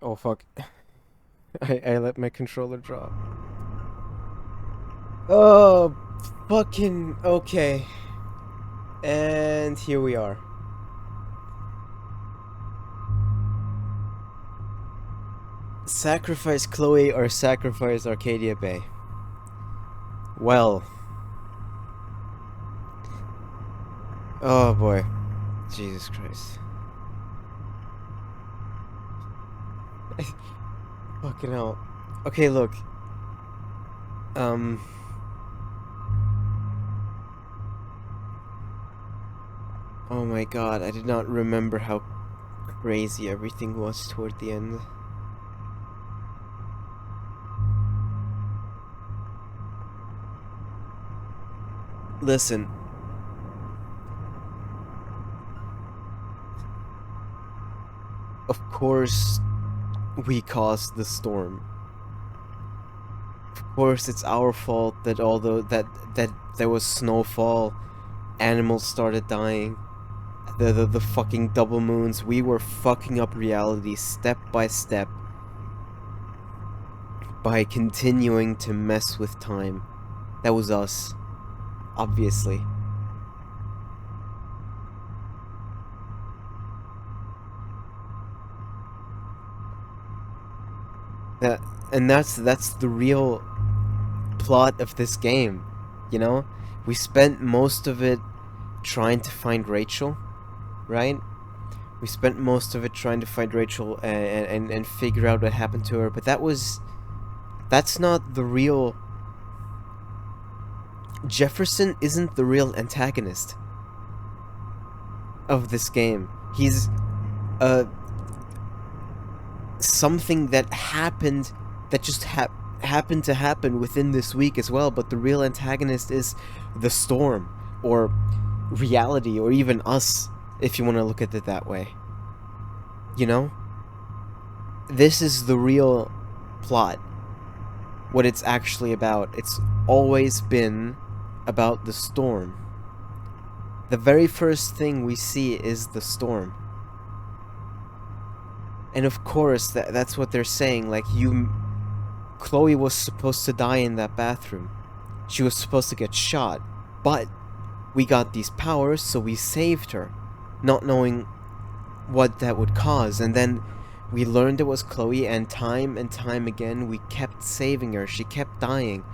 Oh fuck. I let my controller drop. Oh, fucking okay. And here we are. Sacrifice Chloe or sacrifice Arcadia Bay? Well. Oh boy. Jesus Christ. Fucking hell. Okay, look. Oh my god, I did not remember how crazy everything was toward the end. Listen. Of course, we caused the storm. Of course, it's our fault that although that there was snowfall, animals started dying. The fucking double moons. We were fucking up reality step by step by continuing to mess with time. That was us. Obviously. That's the real plot of this game, you know? We spent most of it trying to find Rachel, right? We spent most of it trying to find Rachel and figure out what happened to her, but that's not the real... Jefferson isn't the real antagonist. of this game. He's something that happened, that just happened to happen within this week as well, but the real antagonist is the storm, or reality, or even us, if you want to look at it that way. You know? This is the real plot. What it's actually about. It's always been about the storm. The very first thing we see is the storm. And of course, that's what they're saying, like, Chloe was supposed to die in that bathroom. She was supposed to get shot, but we got these powers, so we saved her, not knowing what that would cause. And then we learned it was Chloe, and time again, we kept saving her. She kept dying.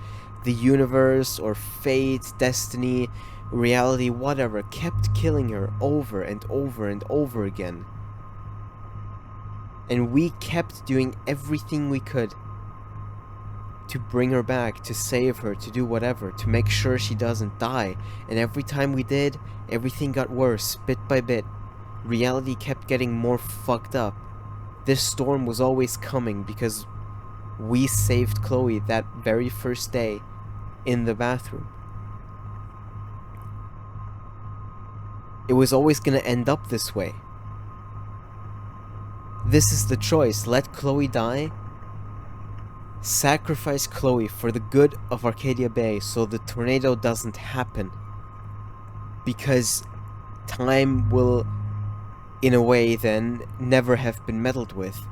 The universe, or fate, destiny, reality, whatever, kept killing her over and over and over again. And we kept doing everything we could to bring her back, to save her, to do whatever, to make sure she doesn't die. And every time we did, everything got worse, bit by bit. Reality kept getting more fucked up. This storm was always coming because we saved Chloe that very first day in the bathroom. It was always gonna end up this way. This is the choice. Let Chloe die. Sacrifice Chloe for the good of Arcadia Bay so the tornado doesn't happen. Because time will, in a way, then never have been meddled with.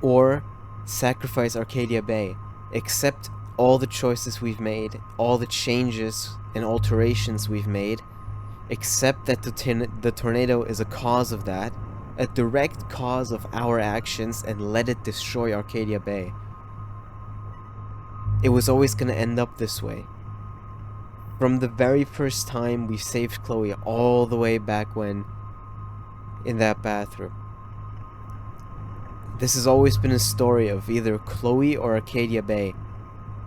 Or sacrifice Arcadia Bay. Accept all the choices we've made, all the changes and alterations we've made. Accept that the tornado is a cause of that, a direct cause of our actions, and let it destroy Arcadia Bay. It was always going to end up this way. From the very first time we saved Chloe, all the way back when, in that bathroom. This has always been a story of either Chloe or Arcadia Bay.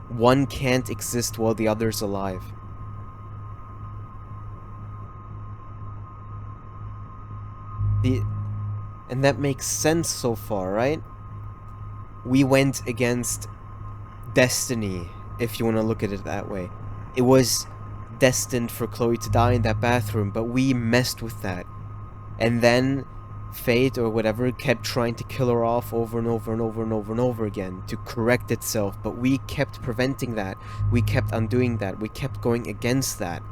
One can't exist while the other's alive. And that makes sense so far, right? We went against destiny, if you want to look at it that way. It was destined for Chloe to die in that bathroom, but we messed with that. And then fate, or whatever, kept trying to kill her off over and over and over and over and over again to correct itself, but we kept preventing that. We kept undoing that. We kept going against that.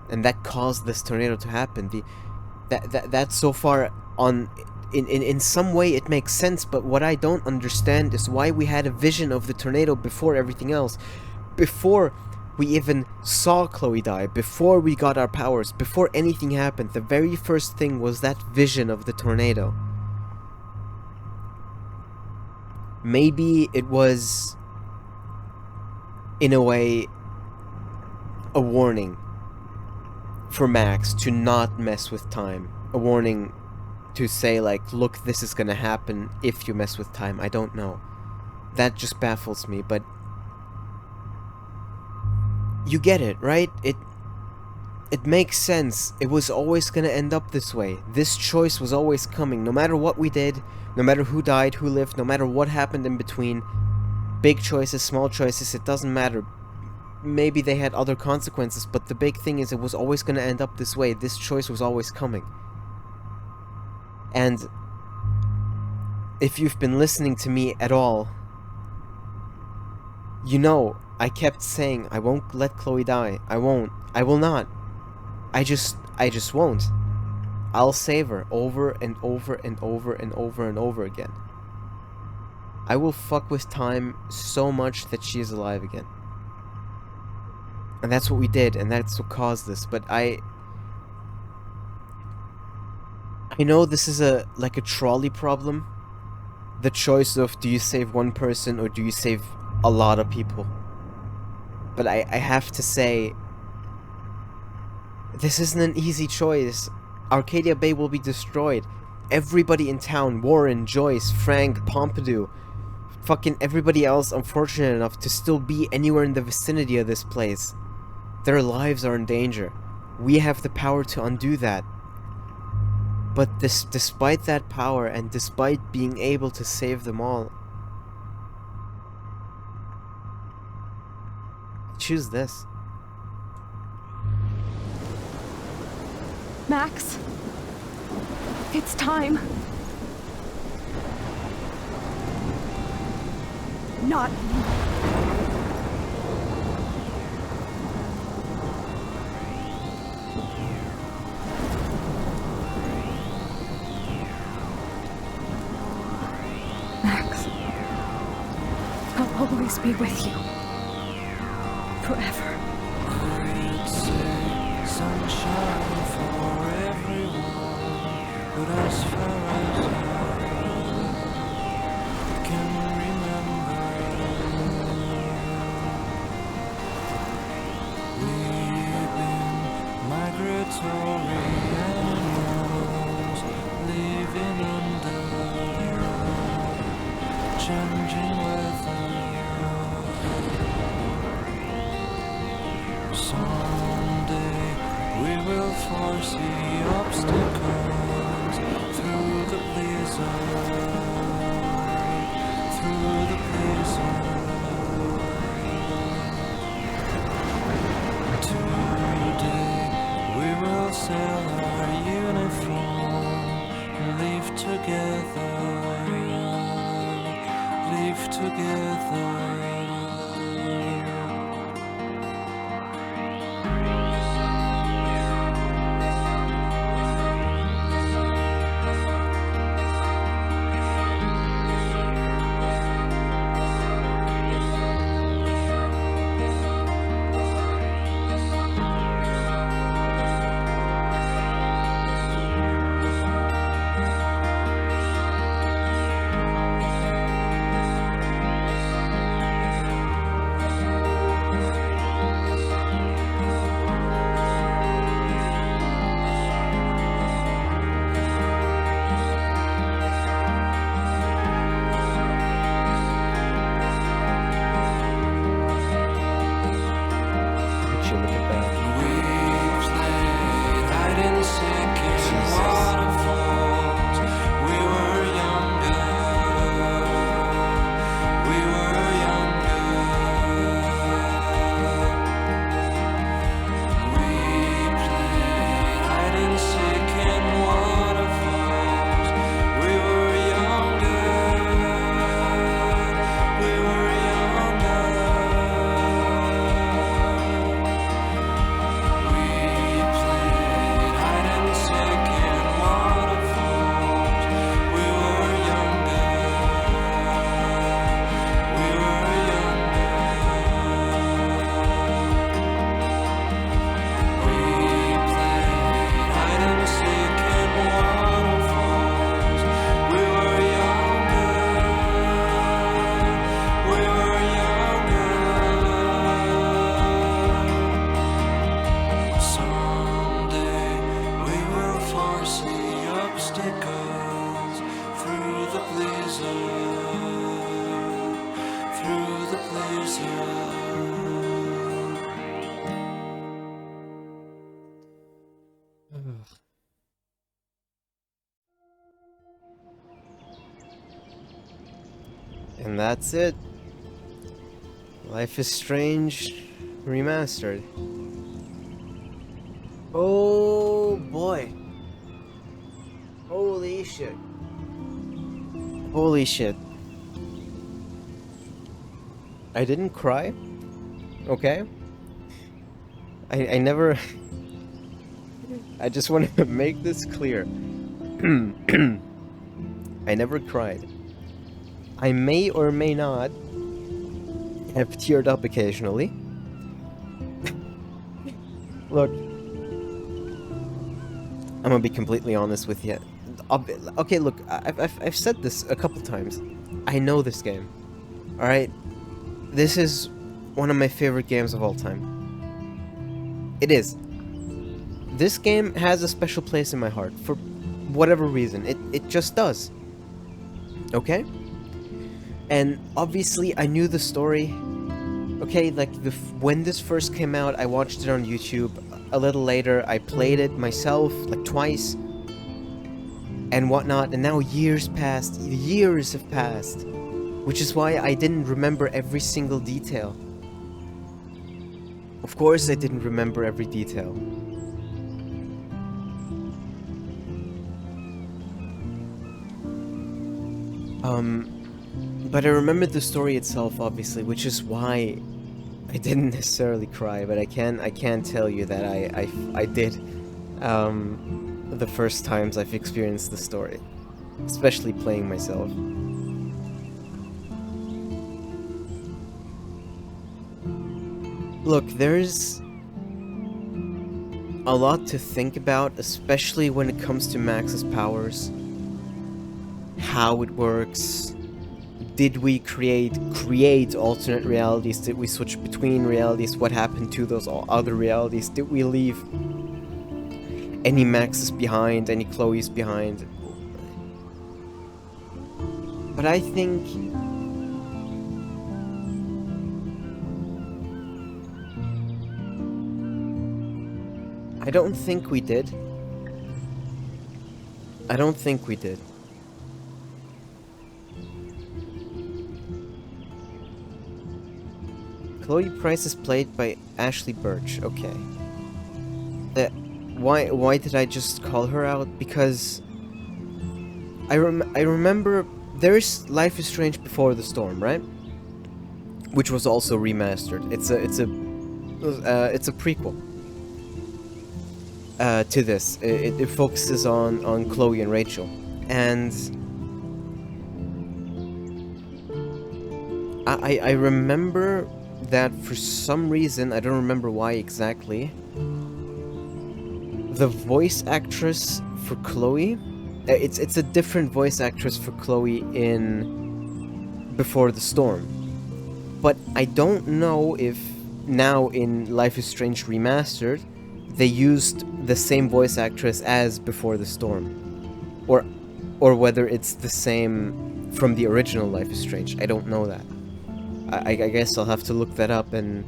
And that caused this tornado to happen. That so far on in some way it makes sense, but what I don't understand is why we had a vision of the tornado before everything else. Before we even saw Chloe die, before we got our powers, before anything happened, the very first thing was that vision of the tornado. Maybe it was, in a way, a warning for Max to not mess with time. A warning to say, like, look, this is gonna happen if you mess with time. I don't know. That just baffles me, but you get it, right? It makes sense. It was always gonna end up this way. This choice was always coming. No matter what we did, no matter who died, who lived, no matter what happened in between, big choices, small choices, it doesn't matter. Maybe they had other consequences, but the big thing is it was always gonna end up this way. This choice was always coming. And if you've been listening to me at all, you know I kept saying I won't let Chloe die. I won't. I will not. I just won't. I'll save her over and over and over and over and over again. I will fuck with time so much that she is alive again. And that's what we did, and that's what caused this, but I know this is like a trolley problem. The choice of, do you save one person or do you save a lot of people? But I have to say, this isn't an easy choice. Arcadia Bay will be destroyed. Everybody in town, Warren, Joyce, Frank, Pompidou, fucking everybody else unfortunate enough to still be anywhere in the vicinity of this place, their lives are in danger. We have the power to undo that. But despite that power, and despite being able to save them all, I choose this. Max, it's time. Not anymore. Max, I'll always be with you. Forever. Sunshine for everyone, but as far as I can remember, we've been migratory animals living under changing weather. Someday we will foresee obstacles through the blizzard, through the blizzard. Today we will sell our uniform and live together, live together. And that's it. Life is Strange Remastered. Oh boy. Holy shit. Holy shit. I didn't cry. Okay? I never... I just want to make this clear. I never cried. I may or may not have teared up occasionally. Look, I'm gonna be completely honest with you. Okay, look, I've said this a couple times. I know this game. Alright? This is one of my favorite games of all time. It is. This game has a special place in my heart for whatever reason. It just does. Okay? And obviously I knew the story. Okay, like when this first came out, I watched it on YouTube. A little later, I played it myself, like twice. and whatnot, and now years have passed, which is why I didn't remember every single detail. Of course I didn't remember every detail. But I remembered the story itself, obviously, which is why I didn't necessarily cry, but I can tell you that I did, the first times I've experienced the story, especially playing myself. Look, there's a lot to think about, especially when it comes to Max's powers. How it works. Did we create alternate realities? Did we switch between realities? What happened to those other realities? Did we leave any Maxes behind? Any Chloe's behind? But I think I don't think we did. I don't think we did. Chloe Price is played by Ashley Birch. Okay. Why did I just call her out? Because I remember there's Life is Strange Before the Storm, right? Which was also remastered. It's a prequel to this. It focuses on Chloe and Rachel, and I remember that for some reason, I don't remember why exactly, the voice actress for Chloe, it's a different voice actress for Chloe in Before the Storm, but I don't know if now in Life is Strange Remastered they used the same voice actress as Before the Storm, or whether it's the same from the original Life is Strange. I don't know that. I guess I'll have to look that up and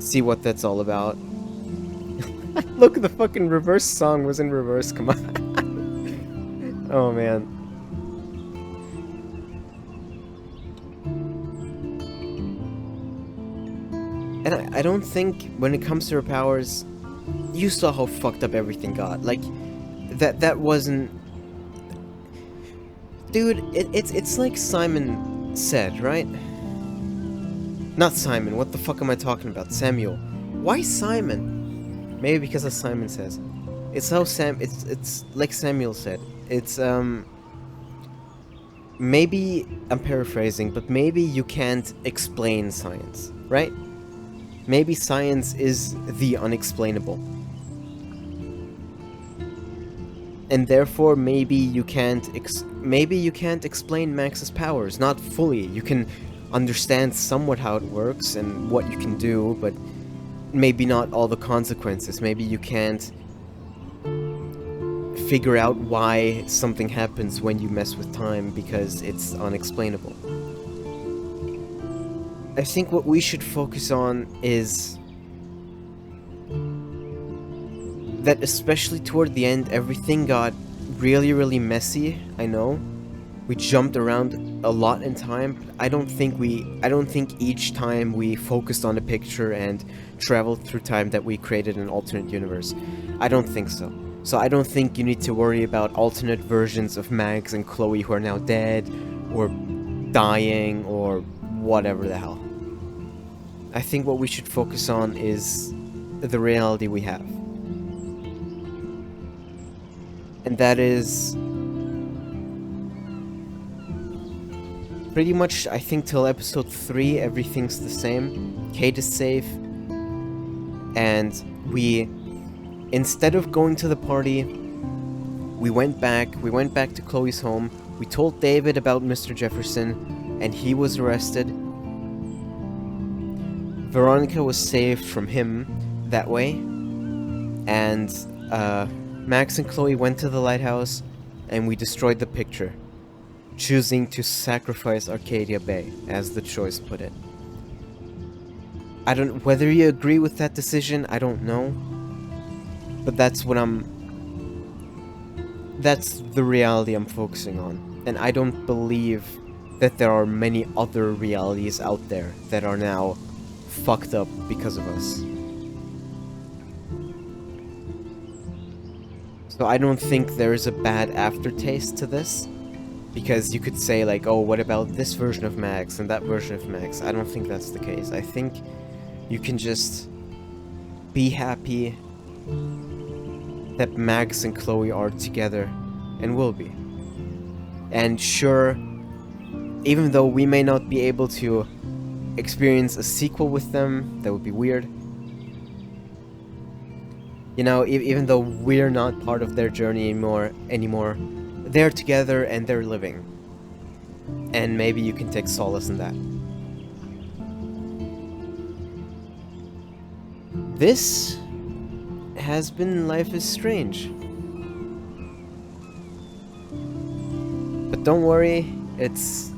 see what that's all about. Look, the fucking reverse song was in reverse, come on. Oh man. And I don't think, when it comes to her powers, you saw how fucked up everything got. Like, that wasn't... Dude, it's like Simon said, right? Not Simon, what the fuck am I talking about? Samuel. Why Simon? Maybe because of Simon Says. It's how it's like Samuel said. It's, maybe, I'm paraphrasing, but maybe you can't explain science, right? Maybe science is the unexplainable. And therefore, maybe you can't explain Max's powers, not fully. You can understand somewhat how it works and what you can do, but maybe not all the consequences. Maybe you can't figure out why something happens when you mess with time because it's unexplainable. I think what we should focus on is that, especially toward the end, everything got really, really messy. I know we jumped around a lot in time. But I don't think each time we focused on a picture and traveled through time that we created an alternate universe. I don't think so. So I don't think you need to worry about alternate versions of Max and Chloe who are now dead or dying or whatever the hell. I think what we should focus on is the reality we have. And that is pretty much, I think, till episode 3, everything's the same. Kate is safe. And we, instead of going to the party, we went back to Chloe's home. We told David about Mr. Jefferson, and he was arrested. Veronica was saved from him that way. And, Max and Chloe went to the lighthouse, and we destroyed the picture, choosing to sacrifice Arcadia Bay, as the choice put it. Whether you agree with that decision, I don't know, but that's what I'm that's the reality I'm focusing on. And I don't believe that there are many other realities out there that are now fucked up because of us. So I don't think there is a bad aftertaste to this. Because you could say like, oh, what about this version of Max and that version of Max? I don't think that's the case. I think you can just be happy that Max and Chloe are together and will be. And sure, even though we may not be able to experience a sequel with them, that would be weird. You know, even though we're not part of their journey anymore, they're together and they're living. And maybe you can take solace in that. This has been Life is Strange. But don't worry, it's...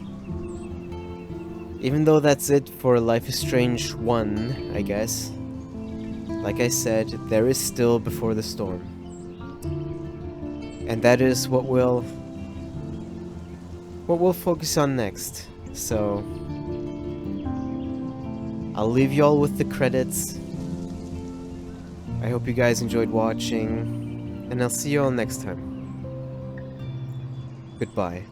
Even though that's it for Life is Strange 1, I guess. Like I said, there is still Before the Storm. And that is what we'll focus on next. So I'll leave y'all with the credits. I hope you guys enjoyed watching, and I'll see you all next time. Goodbye.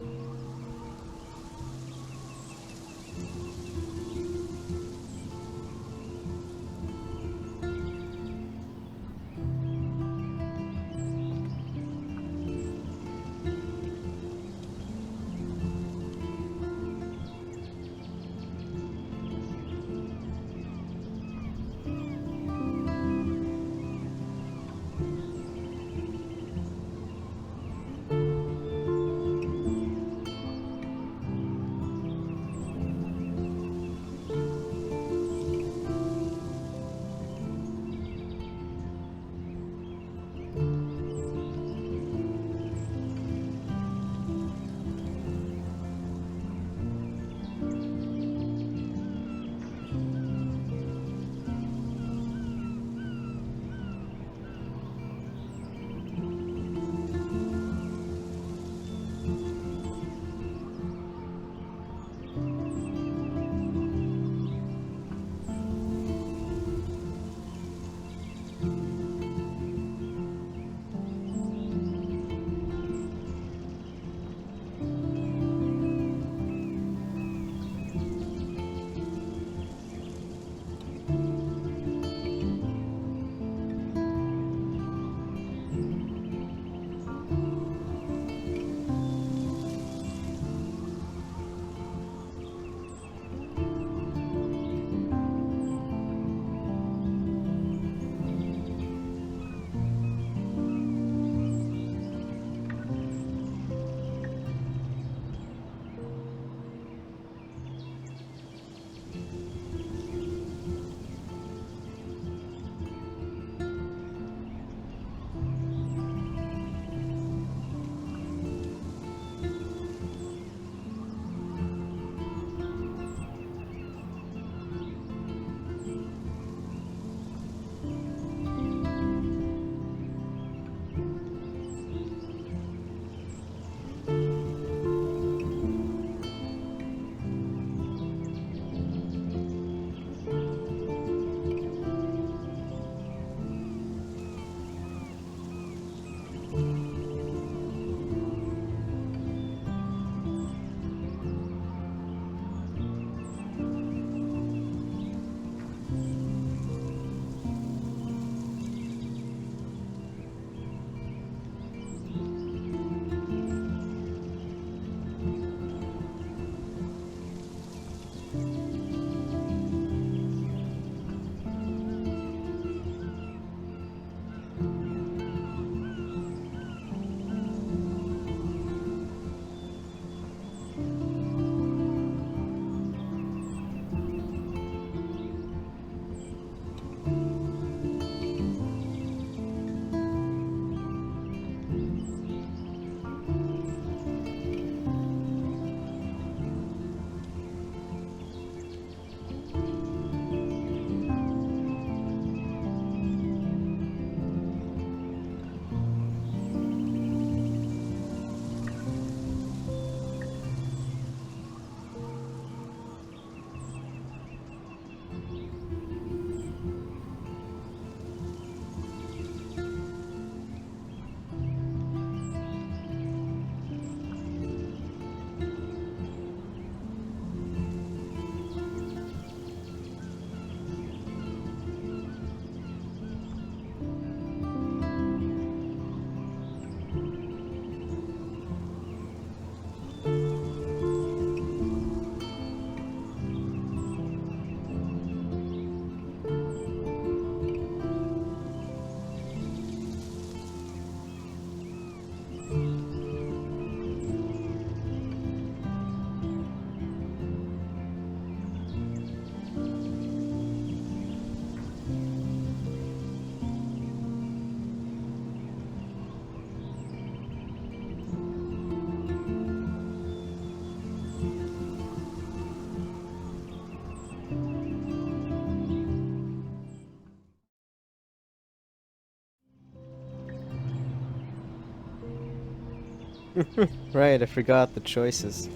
Right, I forgot the choices.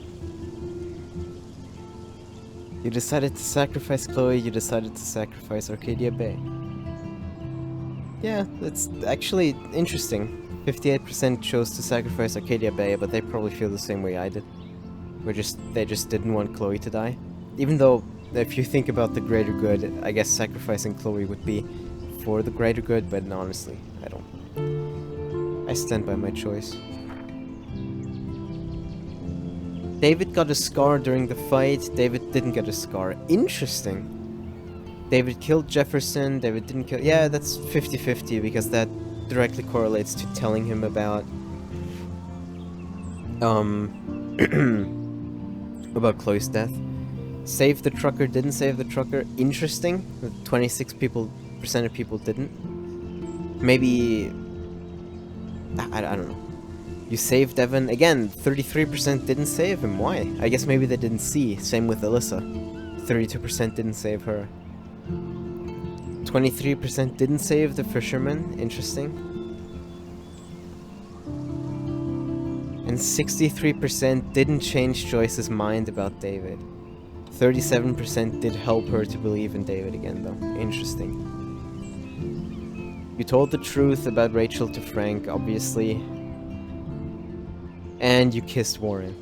You decided to sacrifice Chloe, you decided to sacrifice Arcadia Bay. Yeah, that's actually interesting. 58% chose to sacrifice Arcadia Bay, but they probably feel the same way I did. They just didn't want Chloe to die. Even though, if you think about the greater good, I guess sacrificing Chloe would be for the greater good, but honestly, I don't. I stand by my choice. David got a scar during the fight, David didn't get a scar. Interesting. David killed Jefferson, David didn't kill... Yeah, that's 50-50, because that directly correlates to telling him about... about Chloe's death. Saved the trucker, didn't save the trucker. Interesting. 26% of people didn't. Maybe... I don't know. You saved Evan. Again, 33% didn't save him. Why? I guess maybe they didn't see. Same with Alyssa. 32% didn't save her. 23% didn't save the fisherman. Interesting. And 63% didn't change Joyce's mind about David. 37% did help her to believe in David again, though. Interesting. You told the truth about Rachel to Frank, obviously. And you kissed Warren.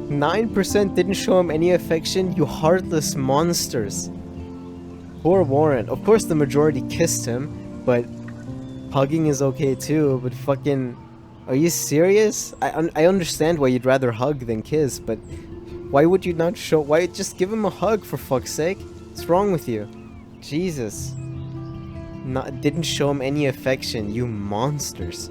9% didn't show him any affection, you heartless monsters. Poor Warren. Of course the majority kissed him, but hugging is okay too, but fucking... Are you serious? I understand why you'd rather hug than kiss, but why would you not show... Why just give him a hug, for fuck's sake? What's wrong with you? Jesus. Didn't show him any affection, you monsters.